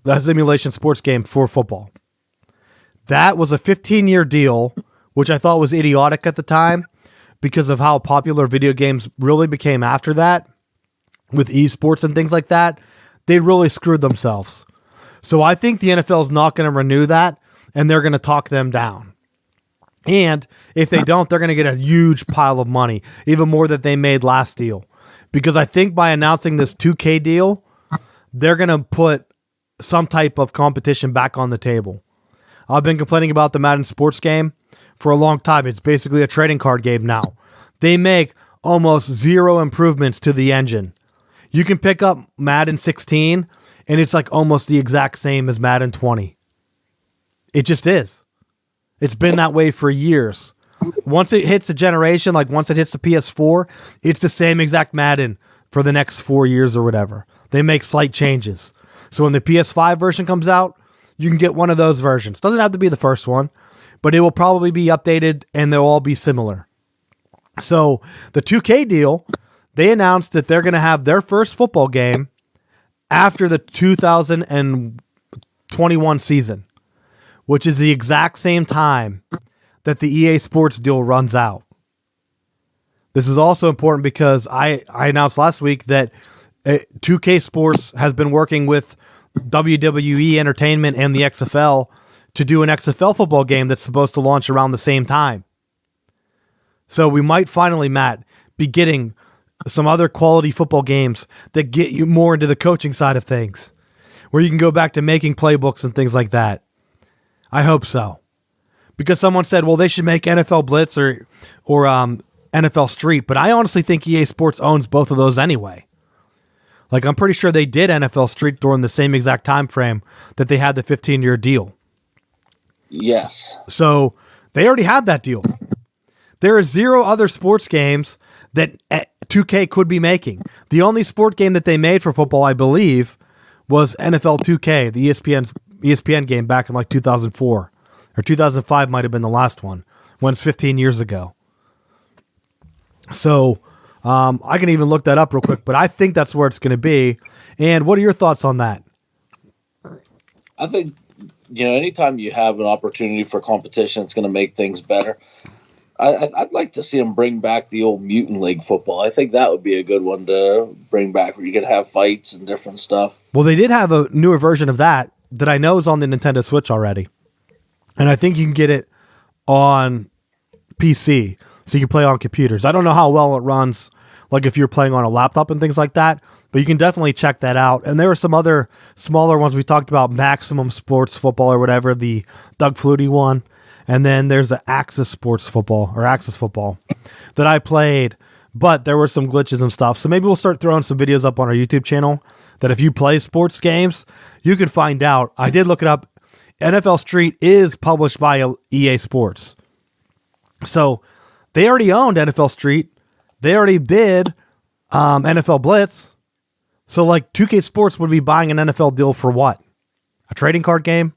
a simulation sports game for football. That was a 15-year deal, which I thought was idiotic at the time because of how popular video games really became after that with esports and things like that. They really screwed themselves. So I think the NFL is not going to renew that, and they're going to talk them down. And if they don't, they're going to get a huge pile of money, even more than they made last deal. Because I think by announcing this 2K deal, they're going to put some type of competition back on the table. I've been complaining about the Madden sports game for a long time. It's basically a trading card game now. They make almost zero improvements to the engine. You can pick up Madden 16, and it's like almost the exact same as Madden 20. It just is. It's been that way for years. Once it hits a generation, like once it hits the PS4, it's the same exact Madden for the next 4 years or whatever. They make slight changes. So when the PS5 version comes out, you can get one of those versions. Doesn't have to be the first one, but it will probably be updated and they'll all be similar. So the 2K deal, they announced that they're going to have their first football game after the 2021 season, which is the exact same time that the EA Sports deal runs out. This is also important because I announced last week that 2K Sports has been working with WWE Entertainment and the XFL to do an XFL football game that's supposed to launch around the same time. So we might finally, Matt, be getting some other quality football games that get you more into the coaching side of things. where you can go back to making playbooks and things like that. I hope so. Because someone said, well, they should make NFL Blitz or NFL Street, but I honestly think EA Sports owns both of those anyway. Like, I'm pretty sure they did NFL Street during the same exact time frame that they had the 15-year deal. Yes. So they already had that deal. There are 0 other sports games that 2K could be making. The only sport game that they made for football, I believe, was NFL 2K, the ESPN game back in like 2004. Or 2005 might have been the last one, when it's 15 years ago. So I can even look that up real quick, but I think that's where it's going to be. And what are your thoughts on that? I think, anytime you have an opportunity for competition, it's going to make things better. I'd like to see them bring back the old Mutant League football. I think that would be a good one to bring back, where you could have fights and different stuff. Well, they did have a newer version of that I know is on the Nintendo Switch already. And I think you can get it on PC, so you can play on computers. I don't know how well it runs, like if you're playing on a laptop and things like that, but you can definitely check that out. And there were some other smaller ones. We talked about Maximum Sports Football or whatever, the Doug Flutie one. And then there's the Axis Sports Football or Axis Football that I played, but there were some glitches and stuff. So maybe we'll start throwing some videos up on our YouTube channel that if you play sports games, you can find out. I did look it up. NFL Street is published by EA Sports. So they already owned NFL Street. They already did NFL Blitz. So like 2K Sports would be buying an NFL deal for what? A trading card game?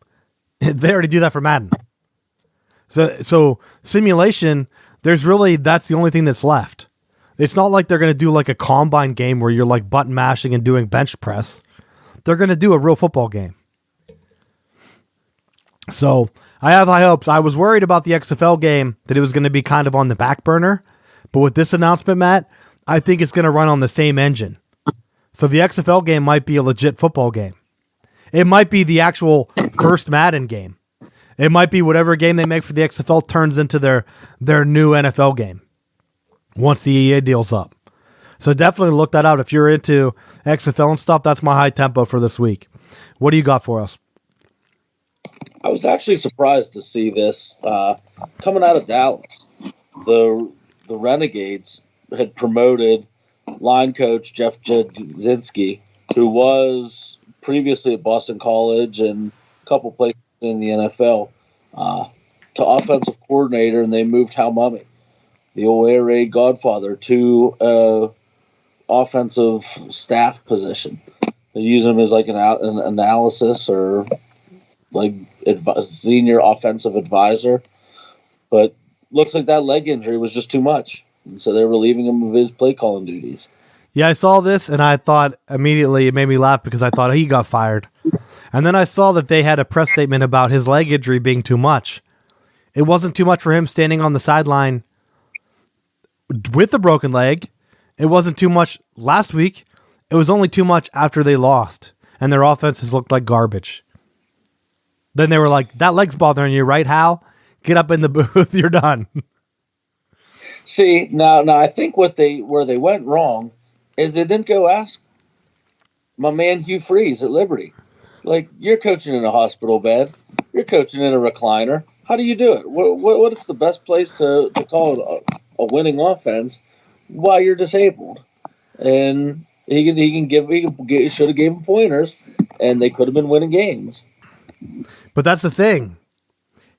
They already do that for Madden. So simulation, that's the only thing that's left. It's not like they're going to do like a combine game where you're like button mashing and doing bench press. They're going to do a real football game. So I have high hopes. I was worried about the XFL game, that it was going to be kind of on the back burner. But with this announcement, Matt, I think it's going to run on the same engine. So the XFL game might be a legit football game. It might be the actual first Madden game. It might be whatever game they make for the XFL turns into their new NFL game once the EA deal's up. So definitely look that out. If you're into XFL and stuff, that's my high tempo for this week. What do you got for us? I was actually surprised to see this coming out of Dallas. The Renegades had promoted line coach Jeff Jasinski, who was previously at Boston College and a couple places in the NFL, to offensive coordinator, and they moved Hal Mummy, the old Air Raid Godfather, to offensive staff position. They use him as like an analysis or like senior offensive advisor, but looks like that leg injury was just too much, and so they're relieving him of his play calling duties. Yeah, I saw this and I thought immediately, it made me laugh because I thought he got fired. And then I saw that they had a press statement about his leg injury being too much. It wasn't too much for him standing on the sideline with a broken leg. It wasn't too much last week. It was only too much after they lost and their offenses looked like garbage. Then they were like, that leg's bothering you, right, Hal? Get up in the booth. You're done. See, now I think where they went wrong is they didn't go ask my man Hugh Freeze at Liberty. Like, you're coaching in a hospital bed. You're coaching in a recliner. How do you do it? What is the best place to call it a winning offense while you're disabled? And he should have gave him pointers, and they could have been winning games. But that's the thing.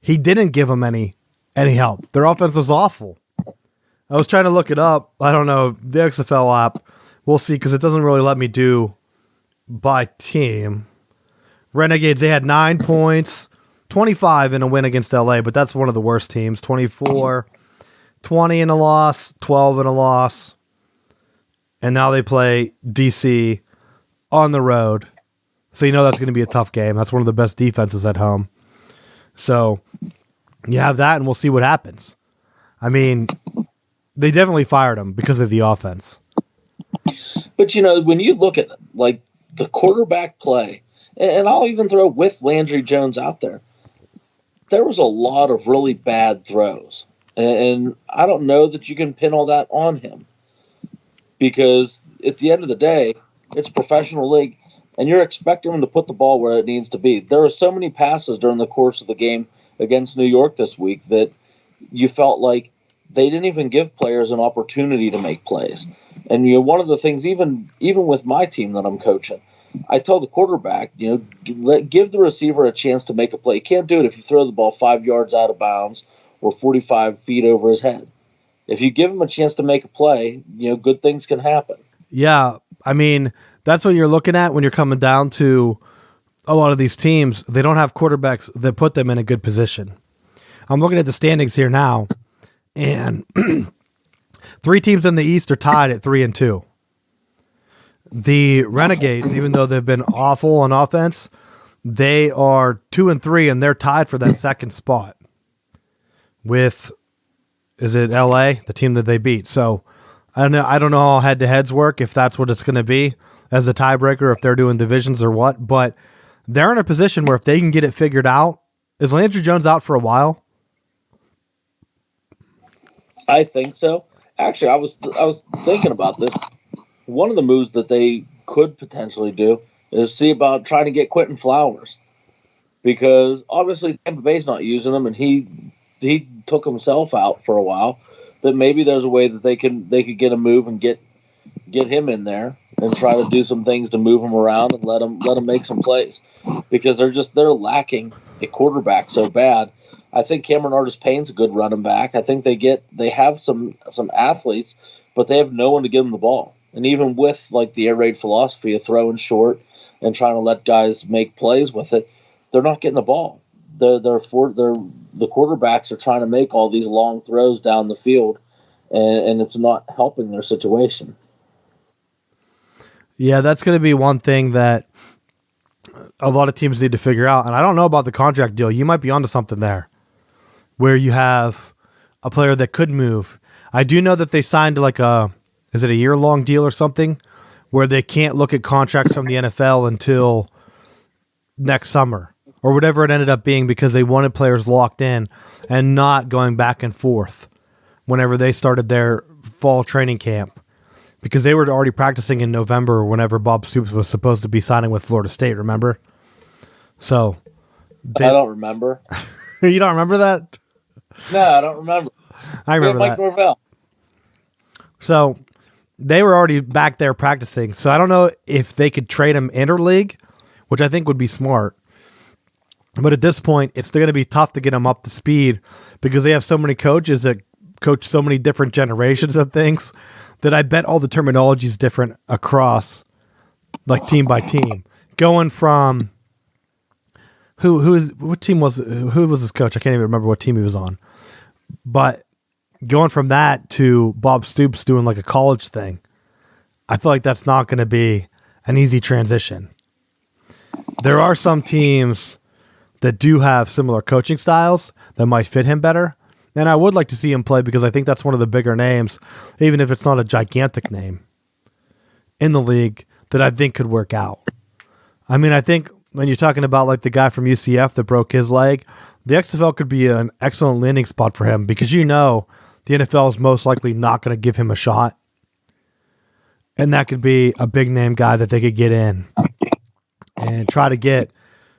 He didn't give them any help. Their offense was awful. I was trying to look it up. I don't know. The XFL app. We'll see, because it doesn't really let me do by team. Renegades, they had 9 points, 25 in a win against LA, but that's one of the worst teams. 24, 20 in a loss, 12 in a loss. And now they play DC on the road. So you know that's going to be a tough game. That's one of the best defenses at home. So you have that, and we'll see what happens. I mean, they definitely fired him because of the offense. But, when you look at like the quarterback play, and I'll even throw with Landry Jones out there was a lot of really bad throws. And I don't know that you can pin all that on him, because at the end of the day, it's a professional league. and you're expecting them to put the ball where it needs to be. There are so many passes during the course of the game against New York this week that you felt like they didn't even give players an opportunity to make plays. And one of the things, even with my team that I'm coaching, I tell the quarterback, give the receiver a chance to make a play. You can't do it if you throw the ball 5 yards out of bounds or 45 feet over his head. If you give him a chance to make a play, good things can happen. Yeah, I mean, that's what you're looking at when you're coming down to a lot of these teams. They don't have quarterbacks that put them in a good position. I'm looking at the standings here now, and 3 teams in the East are tied at 3-2. The Renegades, even though they've been awful on offense, they are 2-3, and they're tied for that second spot with, is it LA, the team that they beat? So I don't know how head-to-heads work, if that's what it's going to be as a tiebreaker, if they're doing divisions or what, but they're in a position where if they can get it figured out, is Landry Jones out for a while? I think so. Actually, I was thinking about this. One of the moves that they could potentially do is see about trying to get Quentin Flowers, because obviously Tampa Bay's not using him, and he took himself out for a while. That maybe there's a way that they could get a move and get him in there and try to do some things to move him around and let him make some plays, because they're lacking a quarterback so bad. I think Cameron Artis-Payne's a good running back. I think they have some athletes, but they have no one to give them the ball. And even with like the air raid philosophy of throwing short and trying to let guys make plays with it, they're not getting the ball. The quarterbacks are trying to make all these long throws down the field, and it's not helping their situation. Yeah, that's going to be one thing that a lot of teams need to figure out. And I don't know about the contract deal. You might be onto something there, where you have a player that could move. I do know that they signed is it a year-long deal or something, where they can't look at contracts from the NFL until next summer or whatever it ended up being, because they wanted players locked in and not going back and forth whenever they started their fall training camp, because they were already practicing in November whenever Bob Stoops was supposed to be signing with Florida State, remember? So I don't remember. You don't remember that? No, I don't remember. I remember Mike that. Norvell. So they were already back there practicing. So I don't know if they could trade him interleague, which I think would be smart. But at this point, it's going to be tough to get him up to speed, because they have so many coaches that coach so many different generations of things that I bet all the terminology is different across, like team by team. Going from who was his coach? I can't even remember what team he was on. But going from that to Bob Stoops doing like a college thing, I feel like that's not going to be an easy transition. There are some teams that do have similar coaching styles that might fit him better. And I would like to see him play, because I think that's one of the bigger names, even if it's not a gigantic name in the league, that I think could work out. I mean, I think when you're talking about like the guy from UCF that broke his leg, the XFL could be an excellent landing spot for him, because the NFL is most likely not going to give him a shot. And that could be a big name guy that they could get in and try to get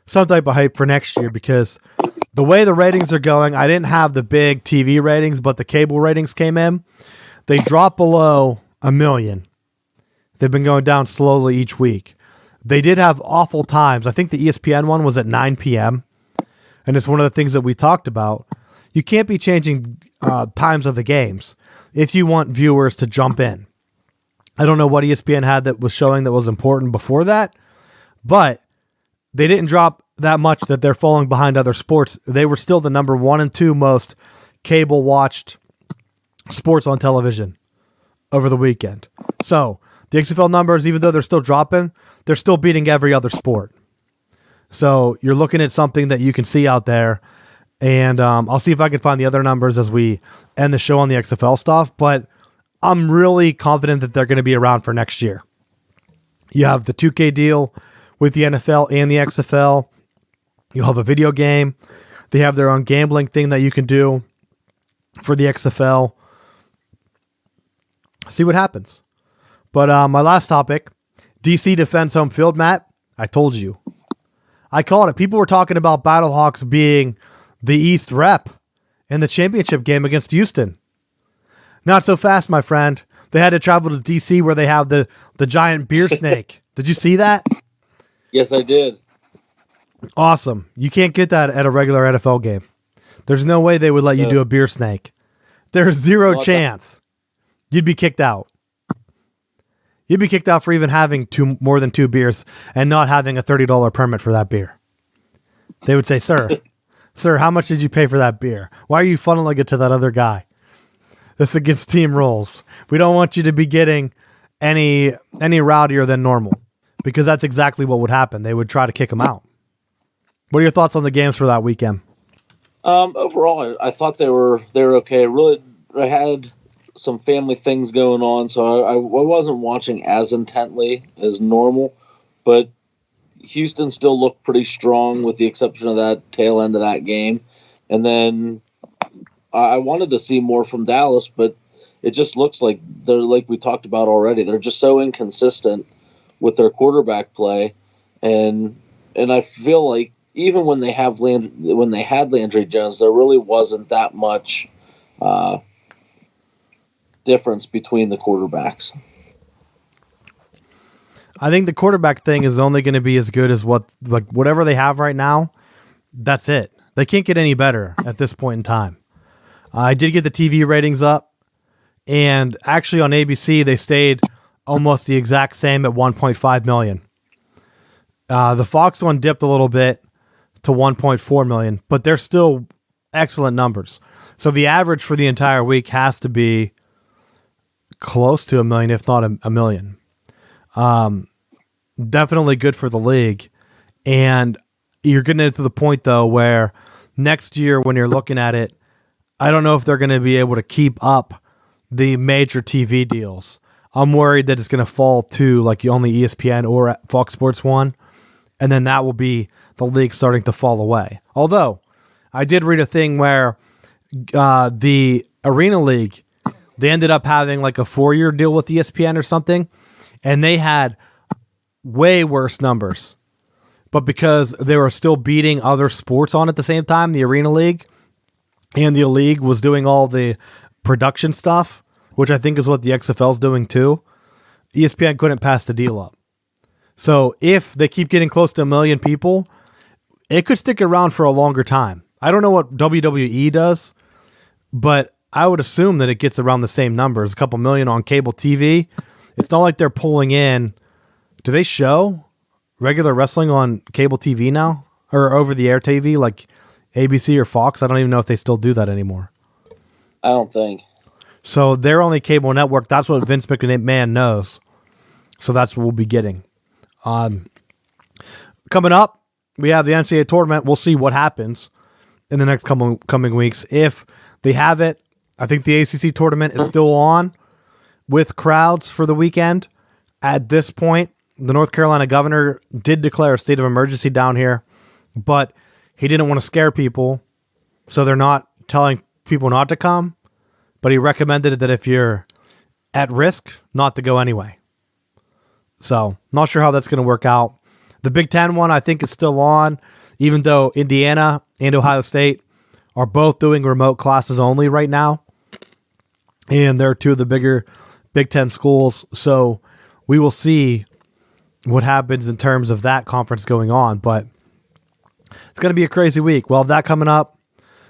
some type of hype for next year, because the way the ratings are going, I didn't have the big TV ratings, but the cable ratings came in. They dropped below 1 million. They've been going down slowly each week. They did have awful times. I think the ESPN one was at 9 p.m., and it's one of the things that we talked about. You can't be changing times of the games if you want viewers to jump in. I don't know what ESPN had that was showing that was important before that, but they didn't drop that much that they're falling behind other sports. They were still the number 1 and 2 most cable watched sports on television over the weekend. So the XFL numbers, even though they're still dropping, they're still beating every other sport. So you're looking at something that you can see out there. And I'll see if I can find the other numbers as we end the show on the XFL stuff. But I'm really confident that they're going to be around for next year. You have the 2K deal with the NFL and the XFL. You'll have a video game. They have their own gambling thing that you can do for the XFL. See what happens. But my last topic, DC defends home field, Matt. I told you. I called it. People were talking about Battlehawks being the East rep in the championship game against Houston. Not so fast, my friend. They had to travel to D.C. where they have the giant beer snake. Did you see that? Yes, I did. Awesome. You can't get that at a regular NFL game. There's no way they would let you do a beer snake. There's zero chance. You'd be kicked out. You'd be kicked out for even having more than 2 beers and not having a $30 permit for that beer. They would say, sir, how much did you pay for that beer? Why are you funneling it to that other guy? This is against team rules. We don't want you to be getting any rowdier than normal, because that's exactly what would happen. They would try to kick him out. What are your thoughts on the games for that weekend? Overall, I thought they were okay. Really, I had some family things going on, so I wasn't watching as intently as normal. But Houston still looked pretty strong, with the exception of that tail end of that game. And then I wanted to see more from Dallas, but it just looks like they're, like we talked about already, they're just so inconsistent with their quarterback play, and I feel like even when they had Landry Jones, there really wasn't that much difference between the quarterbacks. I think the quarterback thing is only going to be as good as whatever they have right now. That's it. They can't get any better at this point in time. I did get the TV ratings up, and actually on ABC they stayed almost the exact same at 1.5 million. The Fox one dipped a little bit to 1.4 million, but they're still excellent numbers. So the average for the entire week has to be close to 1 million, if not a million. Definitely good for the league. And you're getting to the point, though, where next year when you're looking at it, I don't know if they're going to be able to keep up the major TV deals. I'm worried that it's going to fall to like only ESPN or Fox Sports 1, and then that will be the league starting to fall away. Although, I did read a thing where the Arena League, they ended up having like a 4-year deal with ESPN or something, and they had way worse numbers. But because they were still beating other sports on at the same time, the Arena League, and the league was doing all the production stuff, which I think is what the XFL is doing too, ESPN couldn't pass the deal up. So if they keep getting close to 1 million people, it could stick around for a longer time. I don't know what WWE does, but I would assume that it gets around the same numbers, a couple million on cable TV. It's not like they're pulling in. Do they show regular wrestling on cable TV now, or over-the-air TV like ABC or Fox? I don't even know if they still do that anymore. I don't think. So they're only cable network. That's what Vince McMahon knows. So that's what we'll be getting. Coming up, we have the NCAA tournament. We'll see what happens in the next coming weeks. If they have it, I think the ACC tournament is still on with crowds for the weekend. At this point, the North Carolina governor did declare a state of emergency down here, but he didn't want to scare people, so they're not telling people not to come, but he recommended that if you're at risk, not to go anyway. So, not sure how that's going to work out. The Big Ten one, I think, is still on, even though Indiana and Ohio State are both doing remote classes only right now, and they're two of the bigger Big Ten schools, so we will see what happens in terms of that conference going on, but it's going to be a crazy week. We'll have that coming up.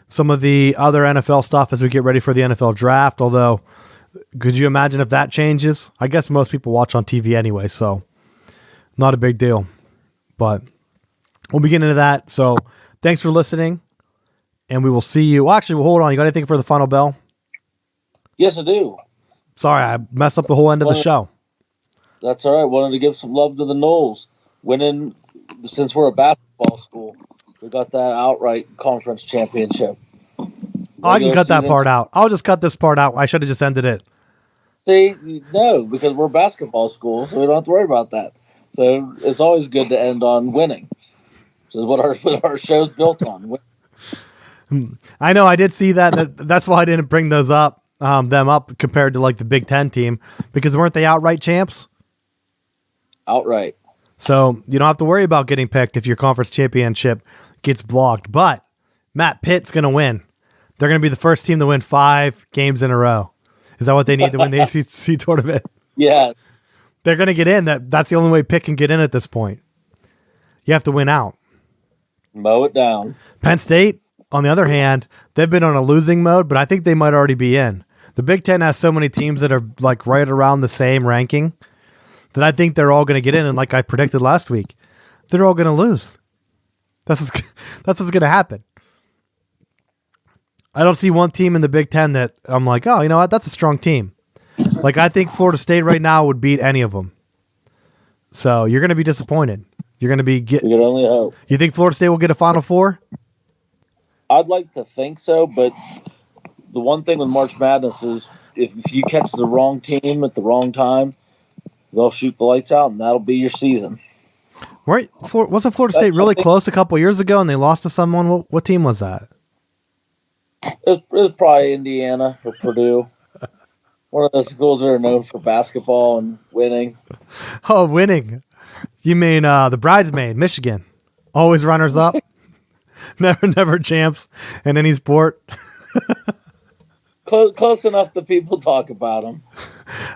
Some of the other NFL stuff as we get ready for the NFL draft, although could you imagine if that changes? I guess most people watch on TV anyway, so not a big deal. But we'll be getting into that. So thanks for listening, and we will see you. Well, actually, hold on. You got anything for the final bell? Yes, I do. Sorry, I messed up the whole end of the show. That's all right. Wanted to give some love to the Noles. Winning, since we're a basketball school, we got that outright conference championship. I can cut that part out. I'll just cut this part out. I should have just ended it. See, no, because we're a basketball school, so we don't have to worry about that. So it's always good to end on winning, which is what our show's built on. I know. I did see that. That's why I didn't bring those up, them up compared to like the Big Ten team, because weren't they outright champs? Outright. So you don't have to worry about getting picked if your conference championship gets blocked. But Matt, Pitt's going to win. They're going to be the first team to win 5 games in a row. Is that what they need to win the ACC tournament? Yeah. They're going to get in. That's the only way Pitt can get in at this point. You have to win out. Mow it down. Penn State, on the other hand, they've been on a losing mode, but I think they might already be in. The Big Ten has so many teams that are like right around the same ranking that I think they're all going to get in. And like I predicted last week, they're all going to lose. That's what's going to happen. I don't see one team in the Big Ten that I'm like, oh, you know what? That's a strong team. Like, I think Florida State right now would beat any of them. So you're going to be disappointed. You're going to be We can only hope. You think Florida State will get a Final Four? I'd like to think so, but the one thing with March Madness is if you catch the wrong team at the wrong time, they'll shoot the lights out, and that'll be your season. Right? Wasn't Florida State really close a couple years ago, and they lost to someone? What team was that? It was probably Indiana or Purdue. One of those schools that are known for basketball and winning. Oh, winning. You mean the bridesmaid, Michigan. Always runners up. never champs in any sport. Close enough that people talk about them.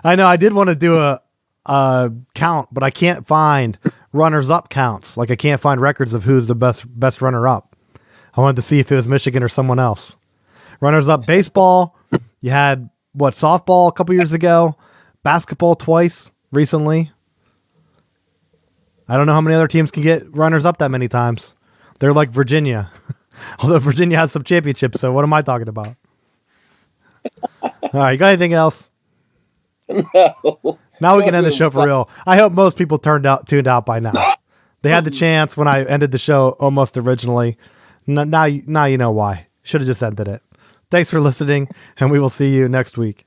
I know. I did want to do a count, but I can't find runners-up counts. Like, I can't find records of who's the best runner-up. I wanted to see if it was Michigan or someone else. Runners-up baseball. You had, softball a couple years ago. Basketball twice recently. I don't know how many other teams can get runners-up that many times. They're like Virginia. Although Virginia has some championships, so what am I talking about? All right, you got anything else? No. Now we can end the show for real. I hope most people tuned out by now. They had the chance when I ended the show almost originally. Now you know why. Should have just ended it. Thanks for listening, and we will see you next week.